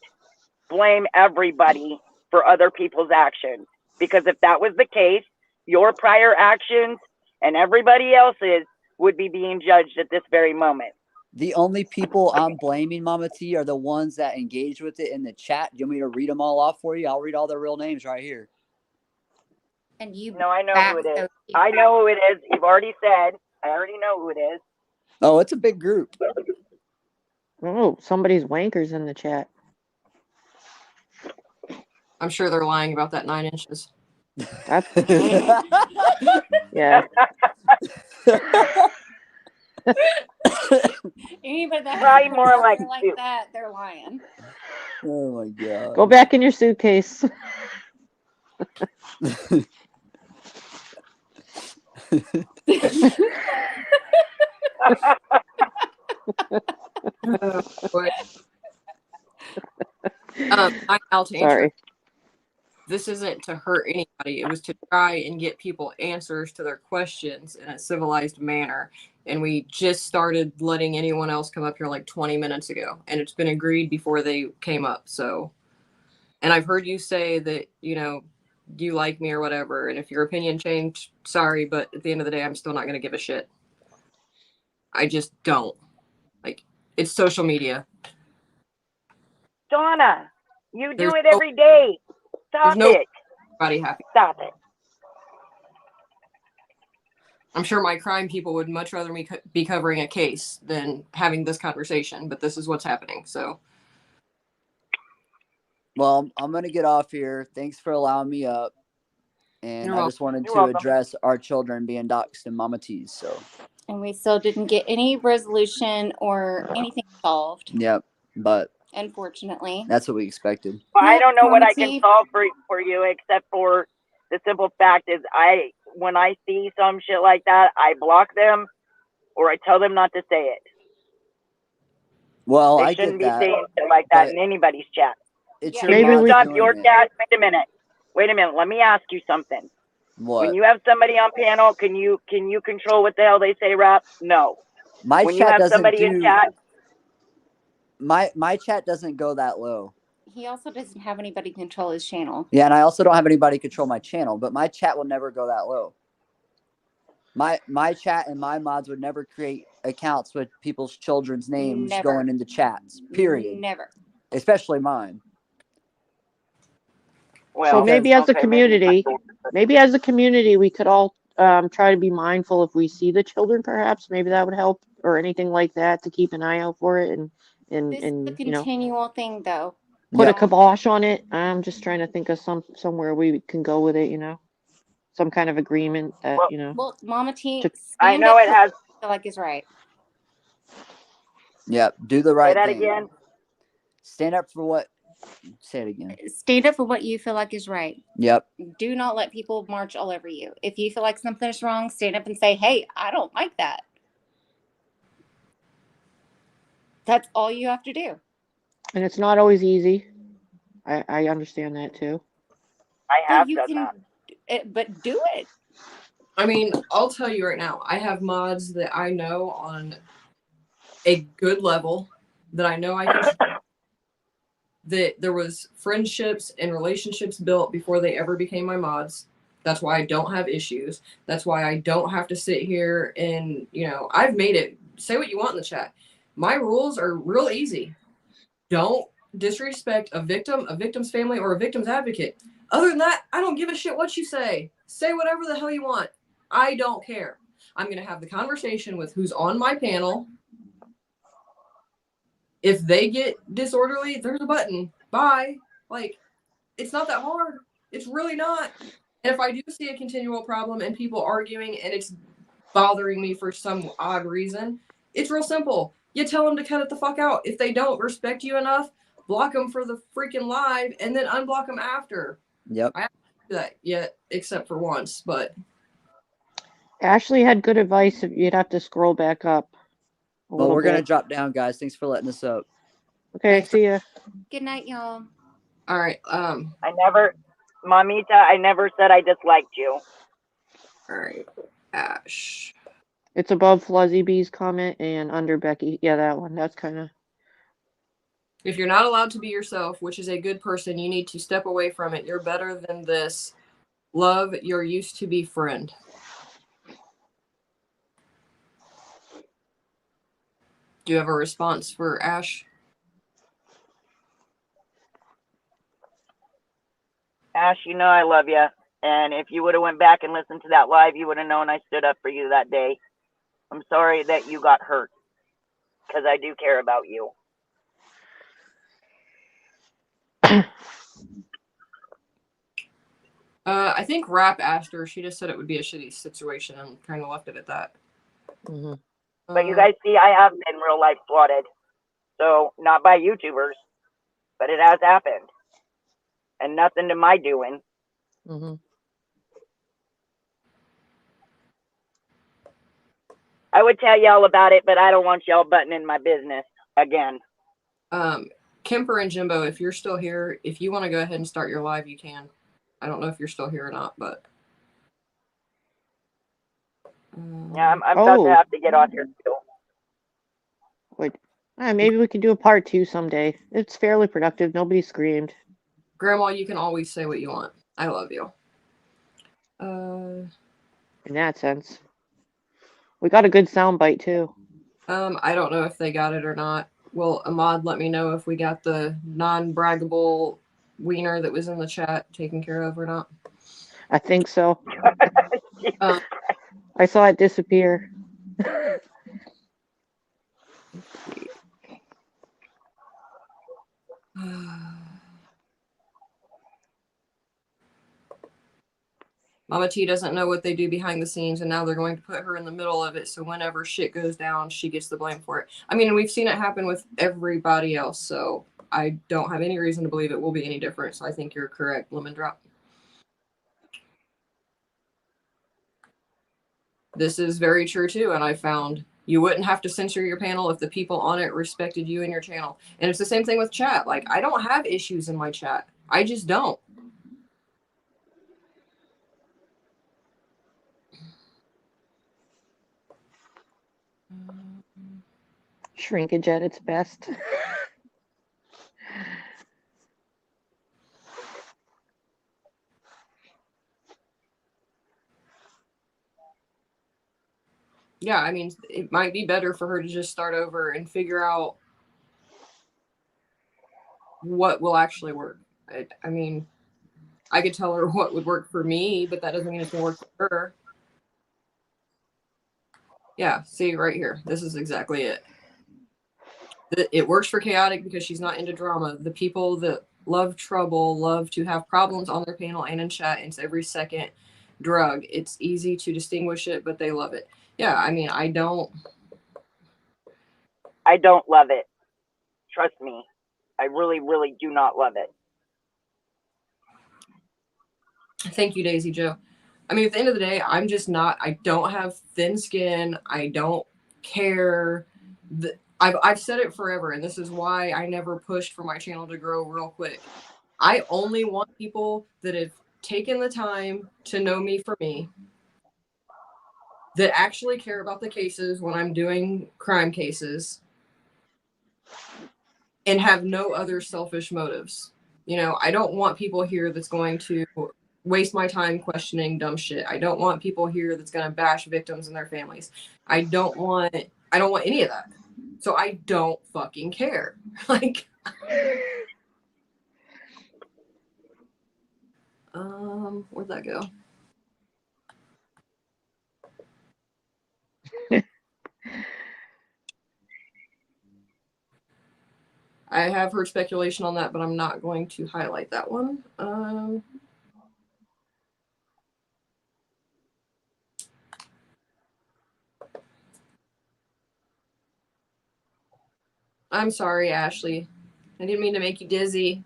blame everybody for other people's actions. Because if that was the case, your prior actions and everybody else's would be being judged at this very moment. The only people I'm blaming, Mama T, are the ones that engage with it in the chat. Do you want me to read them all off for you? I'll read all their real names right here. And you No, I know who it is. I know who it is. You've already said. I already know who it is. Oh, it's a big group. Oh, somebody's wankers in the chat. I'm sure they're lying about that 9 inches. That's yeah. Anybody that Probably more like that, they're lying. Oh my god. Go back in your suitcase. I'm out to answer. Sorry. This isn't to hurt anybody. It was to try and get people answers to their questions in a civilized manner. And we just started letting anyone else come up here like 20 minutes ago. And it's been agreed before they came up. So, and I've heard you say that, you like me or whatever. And if your opinion changed, sorry. But at the end of the day, I'm still not going to give a shit. I just don't. It's social media. Donna, you do it every day. Stop it. Everybody happy. Stop it. I'm sure my crime people would much rather me be covering a case than having this conversation, but this is what's happening. So, well, I'm going to get off here. Thanks for allowing me up. And I just wanted to address our children being doxxed and Mama T's. So. And we still didn't get any resolution or anything solved. Yep, but unfortunately, that's what we expected. Well, I don't know what I can solve for you, except for the simple fact is when I see some shit like that, I block them or I tell them not to say it. Well, I shouldn't be saying shit like that in anybody's chat. It's Can you stop your chat? Wait a minute. Let me ask you something. What? When you have somebody on panel, can you control what the hell they say, Rap? No. My When you chat have doesn't somebody do. in chat, My chat doesn't go that low. He also doesn't have anybody control his channel. Yeah, and I also don't have anybody control my channel, but my chat will never go that low. My chat and my mods would never create accounts with people's children's names Never. going into chats. Period. Never. Especially mine. well, So maybe as a okay, community, maybe as a community, we could all try to be mindful if we see the children, perhaps. Maybe that would help, or anything like that, to keep an eye out for it and This is a continual thing, though. put a Yep. kibosh on it. I'm just trying to think of somewhere we can go with it. Some kind of agreement that Well, Mama T, to- I stand know up it for has. what you feel like is right. Yep. Do the Say right that thing. again. Stand up for what. Say it again. Stand up for what you feel like is right. Yep. Do not let people march all over you. If you feel like something is wrong, stand up and say, "Hey, I don't like that." That's all you have to do. and it's not always easy. I understand that too. I But have you done can, that. but do it. I mean, I'll tell you right now, I have mods that I know on a good level that I know I can that there was friendships and relationships built before they ever became my mods. That's why I don't have issues. That's why I don't have to sit here and, I've made it. Say what you want in the chat. My rules are real easy. Don't disrespect a victim, a victim's family, or a victim's advocate. Other than that, I don't give a shit what you say. Say whatever the hell you want. I don't care. I'm going to have the conversation with who's on my panel. If they get disorderly, there's a button. Bye. Like, it's not that hard. It's really not. And if I do see a continual problem and people arguing and it's bothering me for some odd reason, it's real simple. You tell them to cut it the fuck out. If they don't respect you enough, block them for the freaking live and then unblock them after. Yep. I haven't done that yet, except for once, but Ashley had good advice. You'd have to scroll back up a Well, little we're going to bit. drop down, guys. Thanks for letting us up. Okay, Thanks. see ya. Good night, y'all. all right. Mamita, I never said I disliked you. All right. Ash. It's above Fluzzy Bee's comment and under Becky. Yeah, that one. That's kind of. If you're not allowed to be yourself, which is a good person, you need to step away from it. You're better than this. Love your used to be friend. Do you have a response for Ash? Ash, you know I love you. And if you would have went back and listened to that live, you would have known I stood up for you that day. I'm sorry that you got hurt, because I do care about you. I think Rap asked her. She just said it would be a shitty situation and kind of left it at that. Mm-hmm. But you guys see, I have been real life swatted. So, not by YouTubers, but it has happened. And nothing to my doing. Mm-hmm. I would tell y'all about it, but I don't want y'all butting in my business again. Kemper and Jimbo, if you're still here, if you want to go ahead and start your live, you can. I don't know if you're still here or not, but. Yeah, I'm about to have to get on here too. Wait, maybe we can do a part 2 someday. It's fairly productive. Nobody screamed. Grandma, you can always say what you want. I love you. In that sense. We got a good soundbite too. I don't know if they got it or not. Will Ahmad let me know if we got the non-braggable wiener that was in the chat taken care of or not? I think so. I saw it disappear. Mama T doesn't know what they do behind the scenes, and now they're going to put her in the middle of it. So whenever shit goes down, she gets the blame for it. I mean, we've seen it happen with everybody else, so I don't have any reason to believe it will be any different. So I think you're correct, Lemon Drop. This is very true too, and I found you wouldn't have to censor your panel if the people on it respected you and your channel. And it's the same thing with chat. Like, I don't have issues in my chat. I just don't. Shrinkage at its best. Yeah, I mean, it might be better for her to just start over and figure out what will actually work. I mean, I could tell her what would work for me, but that doesn't mean it's going to work for her. Yeah, see right here. This is exactly it. It works for chaotic because she's not into drama. The people that love trouble love to have problems on their panel and in chat. It's every second drug. It's easy to distinguish it, but they love it. Yeah, I mean, I don't love it. Trust me. I really, really do not love it. Thank you, Daisy Joe. I mean, at the end of the day, I'm just not. I don't have thin skin. I don't care. I've said it forever, and this is why I never pushed for my channel to grow real quick. I only want people that have taken the time to know me for me, that actually care about the cases when I'm doing crime cases, and have no other selfish motives. You know, I don't want people here that's going to waste my time questioning dumb shit. I don't want people here that's going to bash victims and their families. I don't want any of that. So I don't fucking care. Like, where'd that go? I have heard speculation on that, but I'm not going to highlight that one. I'm sorry, Ashley. I didn't mean to make you dizzy.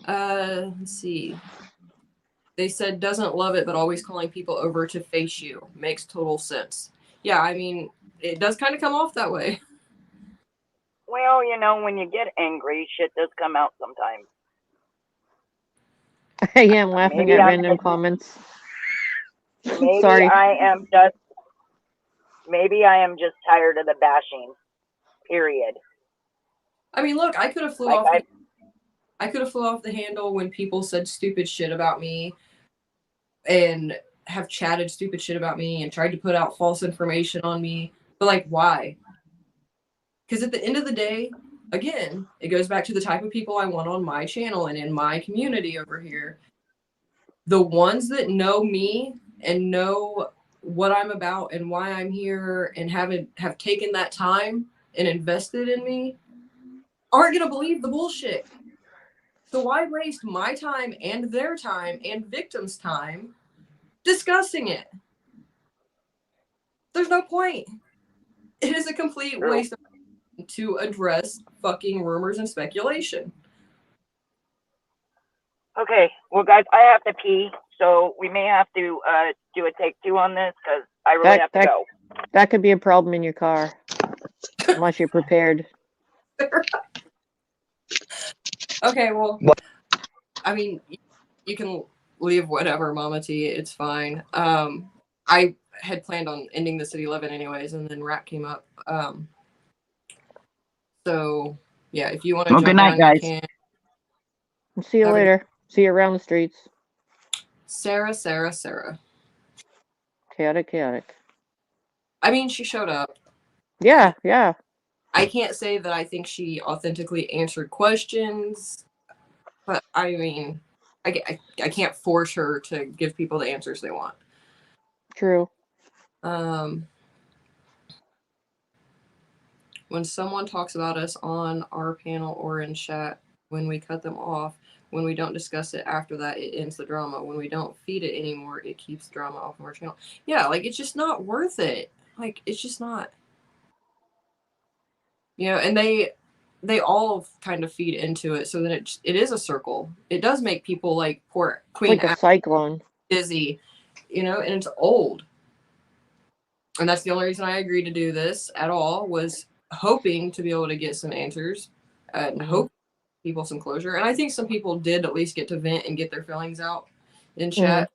Let's see. They said doesn't love it, but always calling people over to face you. Makes total sense. Yeah, I mean, it does kind of come off that way. Well, you know, when you get angry, shit does come out sometimes. I am laughing at random comments. Sorry. Maybe I am just tired of the bashing. Period. I mean, look, I could have flew off. I could have flew off the handle when people said stupid shit about me, and have chatted stupid shit about me and tried to put out false information on me. But like, why? Because at the end of the day, again, it goes back to the type of people I want on my channel and in my community over here. The ones that know me and know what I'm about and why I'm here and have taken that time and invested in me aren't going to believe the bullshit. So why waste my time and their time and victims' time discussing it? There's no point. It is a complete waste of time to address fucking rumors and speculation. Okay, well, guys, I have to pee, so we may have to do a take 2 on this because I really have to go. That could be a problem in your car, unless you're prepared. Okay, well, I mean, you can leave whatever, Mama T. It's fine. I had planned on ending this at 11 anyways, and then rap came up. So, yeah, if you want to jump good night, on, guys. you can. See you later. See you around the streets. Sarah. Chaotic. I mean, she showed up. Yeah. I can't say that I think she authentically answered questions, but I mean, I can't force her to give people the answers they want. True. When someone talks about us on our panel or in chat, when we cut them off, when we don't discuss it after that, it ends the drama. When we don't feed it anymore, it keeps drama off of our channel. Yeah, like, it's just not worth it. Like, it's just not. You know, and they all kind of feed into it, so that it is a circle. It does make people like poor Queen like a cyclone. Dizzy, you know, and it's old. And that's the only reason I agreed to do this at all, was hoping to be able to get some answers and hope people some closure. And I think some people did at least get to vent and get their feelings out in chat.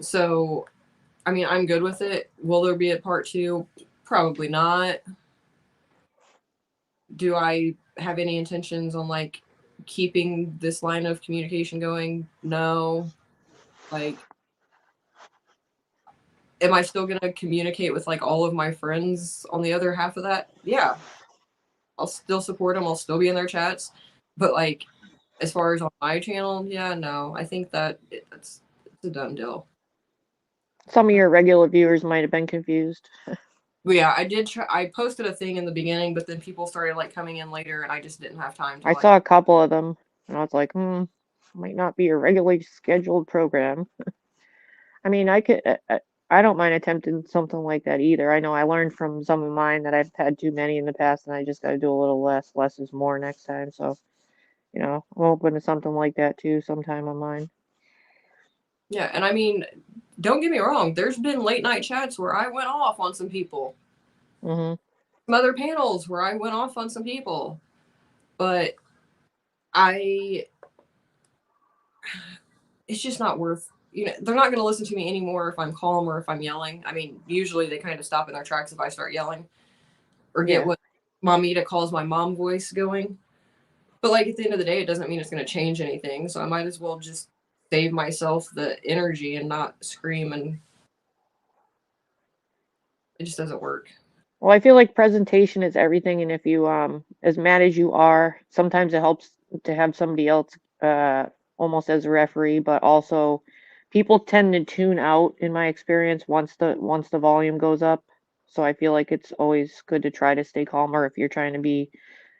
So I mean, I'm good with it. Will there be a part 2? Probably not. Do I have any intentions on like keeping this line of communication going? No. Like, am I still going to communicate with like all of my friends on the other half of that? Yeah. I'll still support them. I'll still be in their chats. But like, as far as on my channel, yeah, no. I think that it's a done deal. Some of your regular viewers might have been confused. But yeah, I did try. I posted a thing in the beginning, but then people started like coming in later, and I just didn't have time to I like. saw a couple of them, and I was like, might not be a regularly scheduled program. I mean, I don't mind attempting something like that either. I know I learned from some of mine that I've had too many in the past, and I just got to do a little less. Less is more next time. So, I'm open to something like that too sometime on mine. Yeah, and I mean, don't get me wrong. There's been late night chats where I went off on some people. Mm-hmm. Some other panels where I went off on some people, but it's just not worth. They're not going to listen to me anymore if I'm calm or if I'm yelling. I mean, usually they kind of stop in their tracks if I start yelling or get Yeah. what Momita calls my mom voice going. But like at the end of the day, it doesn't mean it's going to change anything. So I might as well just save myself the energy and not scream, and it just doesn't work. Well, I feel like presentation is everything, and if you as mad as you are, sometimes it helps to have somebody else almost as a referee, but also people tend to tune out in my experience once the volume goes up. So I feel like it's always good to try to stay calmer if you're trying to be,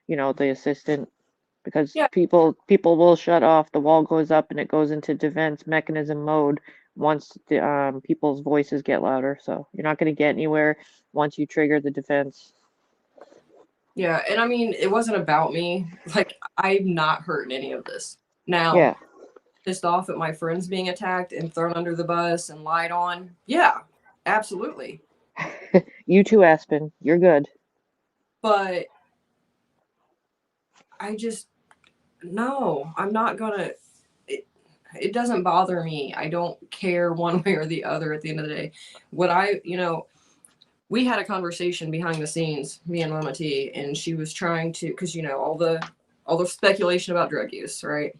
the assistant, because Yeah, people will shut off, the wall goes up and it goes into defense mechanism mode once the people's voices get louder. So you're not going to get anywhere once you trigger the defense. yeah, and I mean, it wasn't about me. Like, I'm not hurting any of this. Now, Yeah. pissed off at my friends being attacked and thrown under the bus and lied on. Yeah, absolutely. You too, Aspen. You're good. But no, I'm not gonna. It doesn't bother me. I don't care one way or the other at the end of the day. We had a conversation behind the scenes, me and Mama T, and she was trying to, because all the speculation about drug use, right?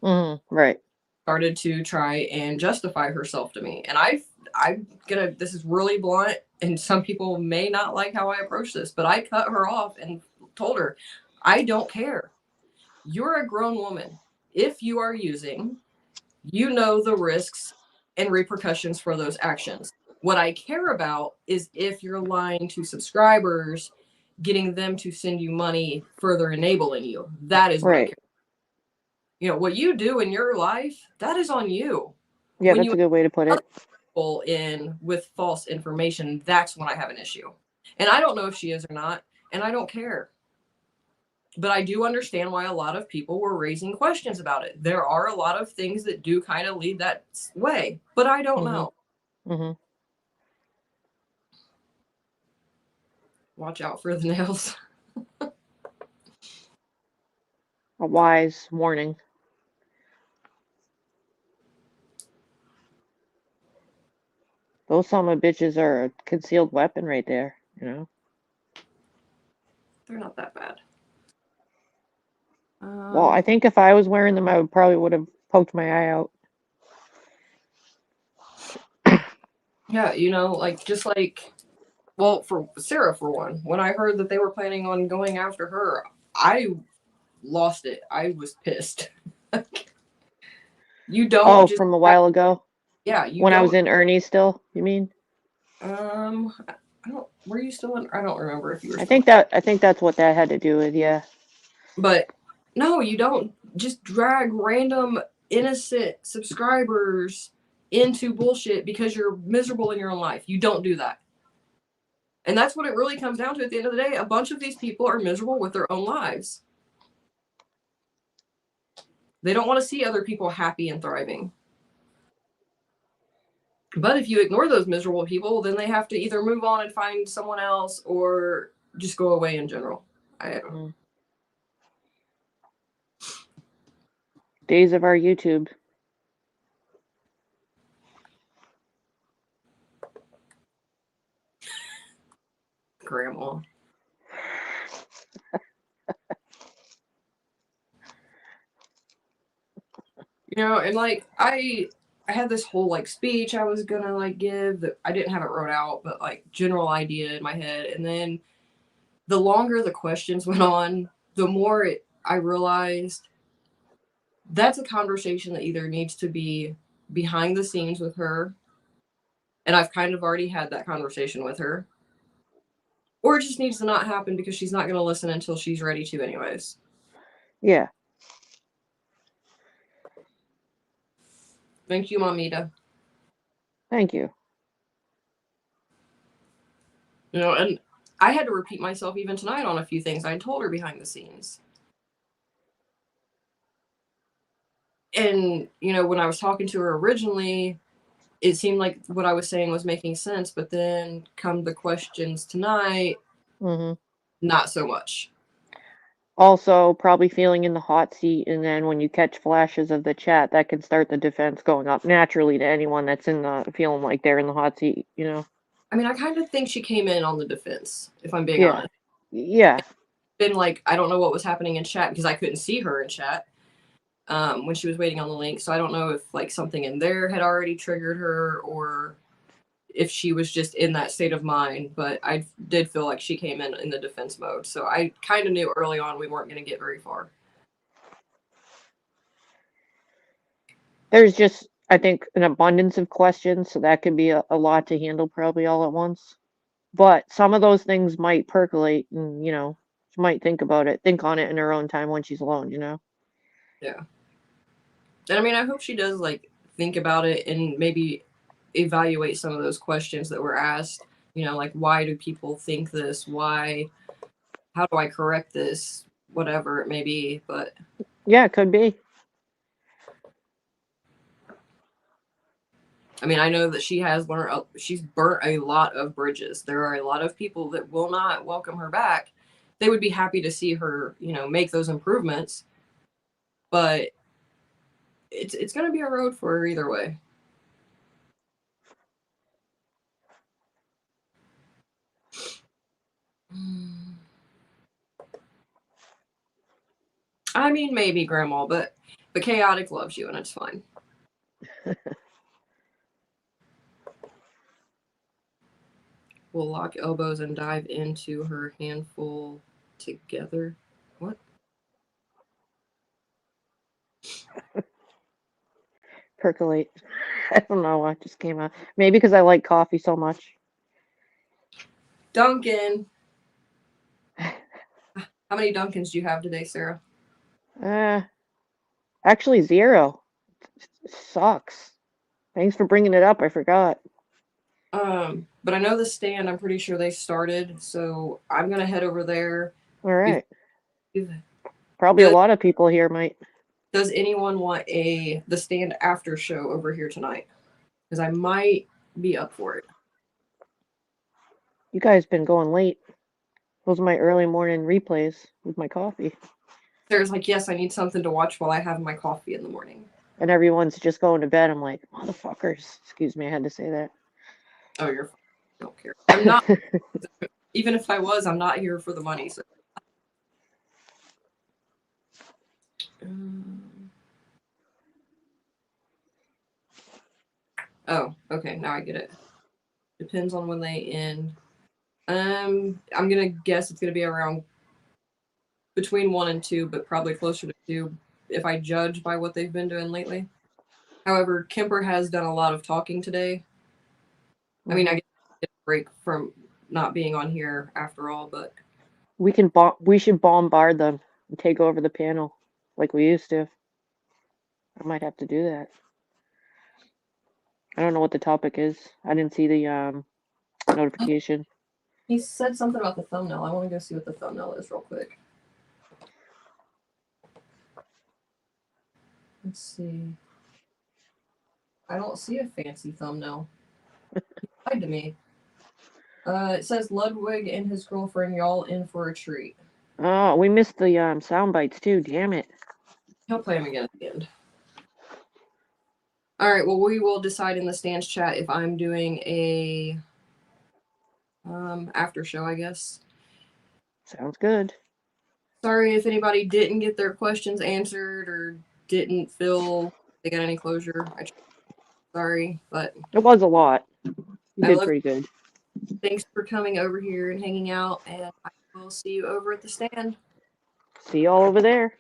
Right. Started to try and justify herself to me, and this is really blunt, and some people may not like how I approach this, but I cut her off and told her, I don't care. You're a grown woman. If you are using, you know the risks and repercussions for those actions. What I care about is if you're lying to subscribers, getting them to send you money, further enabling you. That is what I Right. care. What you do in your life, that is on you. Yeah, When that's you a good way to put it. people in with false information, that's when I have an issue. And I don't know if she is or not, and I don't care. But I do understand why a lot of people were raising questions about it. There are a lot of things that do kind of lead that way, but I don't know. Mm-hmm. Watch out for the nails. A wise warning. Those son of bitches are a concealed weapon right there, They're not that bad. Well, I think if I was wearing them, I would have poked my eye out. Yeah, well, for Sarah, for one, when I heard that they were planning on going after her, I lost it. I was pissed. You don't just From a while ago? Yeah, you When I was don't. in Ernie still, you mean? I don't. Were you still in? I don't remember if you were I still in. think that's what that had to do with, yeah. But no, you don't just drag random innocent subscribers into bullshit because you're miserable in your own life. You don't do that. And that's what it really comes down to at the end of the day. A bunch of these people are miserable with their own lives. They don't want to see other people happy and thriving. But if you ignore those miserable people, then they have to either move on and find someone else or just go away in general. I don't know. Days of our YouTube. Grandma. You know, and like I had this whole like speech I was gonna like give that I didn't have it wrote out, but like general idea in my head. And then the longer the questions went on, the more I realized that's a conversation that either needs to be behind the scenes with her, and I've kind of already had that conversation with her, or it just needs to not happen because she's not going to listen until she's ready to, anyways. Yeah. Thank you, Mamita. Thank you. You know, and I had to repeat myself even tonight on a few things I told her behind the scenes. And, you know, when I was talking to her originally, it seemed like what I was saying was making sense, but then come the questions tonight, not so much. Also, probably feeling in the hot seat, and then when you catch flashes of the chat, that can start the defense going up naturally to anyone that's in the feeling like they're in the hot seat, you know? I mean, I kind of think she came in on the defense, if I'm being honest. Yeah. Been like, I don't know what was happening in chat because I couldn't see her in chat when she was waiting on the link. So I don't know if like something in there had already triggered her or if she was just in that state of mind. But I did feel like she came in the defense mode. So I kind of knew early on we weren't going to get very far. There's just, I think, an abundance of questions, so that could be a lot to handle probably all at once. But some of those things might percolate and, you know, she might think on it in her own time when she's alone, you know? Yeah. And I mean, I hope she does like think about it and maybe evaluate some of those questions that were asked. You know, like why do people think this? Why? How do I correct this? Whatever it may be, but yeah, it could be. I mean, I know that she has learned. She's burnt a lot of bridges. There are a lot of people that will not welcome her back. They would be happy to see her, you know, make those improvements, but it's going to be a road for her either way. I mean, maybe Grandma, but Chaotic loves you, and it's fine. We'll lock elbows and dive into her handful together. What? Percolate. I don't know what just came out. Maybe because I like coffee so much. Duncan. How many Duncans do you have today, Sarah? Actually 0. It sucks. Thanks for bringing it up. I forgot. But I know the stand, I'm pretty sure they started, so I'm gonna head over there. All right. Probably a lot of people here might. Does anyone want the stand after show over here tonight? Because I might be up for it. You guys been going late. Those are my early morning replays with my coffee. Sarah's like, yes, I need something to watch while I have my coffee in the morning. And everyone's just going to bed. I'm like, motherfuckers. Excuse me, I had to say that. Oh, you're fine. I don't care. I'm not. Even if I was, I'm not here for the money. So. Oh, okay. Now I get it. Depends on when they end. I'm gonna guess it's gonna be around between 1 and 2, but probably closer to 2 if I judge by what they've been doing lately. However, Kemper has done a lot of talking today. I mean, I get a break from not being on here after all, but we should bombard them and take over the panel like we used to. I might have to do that. I don't know what the topic is. I didn't see the notification. He said something about the thumbnail. I want to go see what the thumbnail is real quick. Let's see. I don't see a fancy thumbnail. He lied to me. It says Ludwig and his girlfriend, y'all in for a treat. Oh, we missed the sound bites too. Damn it. He'll play them again at the end. All right, well, we will decide in the stands chat if I'm doing a after show, I guess. Sounds good. Sorry if anybody didn't get their questions answered or didn't feel they got any closure. Sorry, but It was a lot. You I did love. pretty good. Thanks for coming over here and hanging out, and I will see you over at the stand. See y'all over there.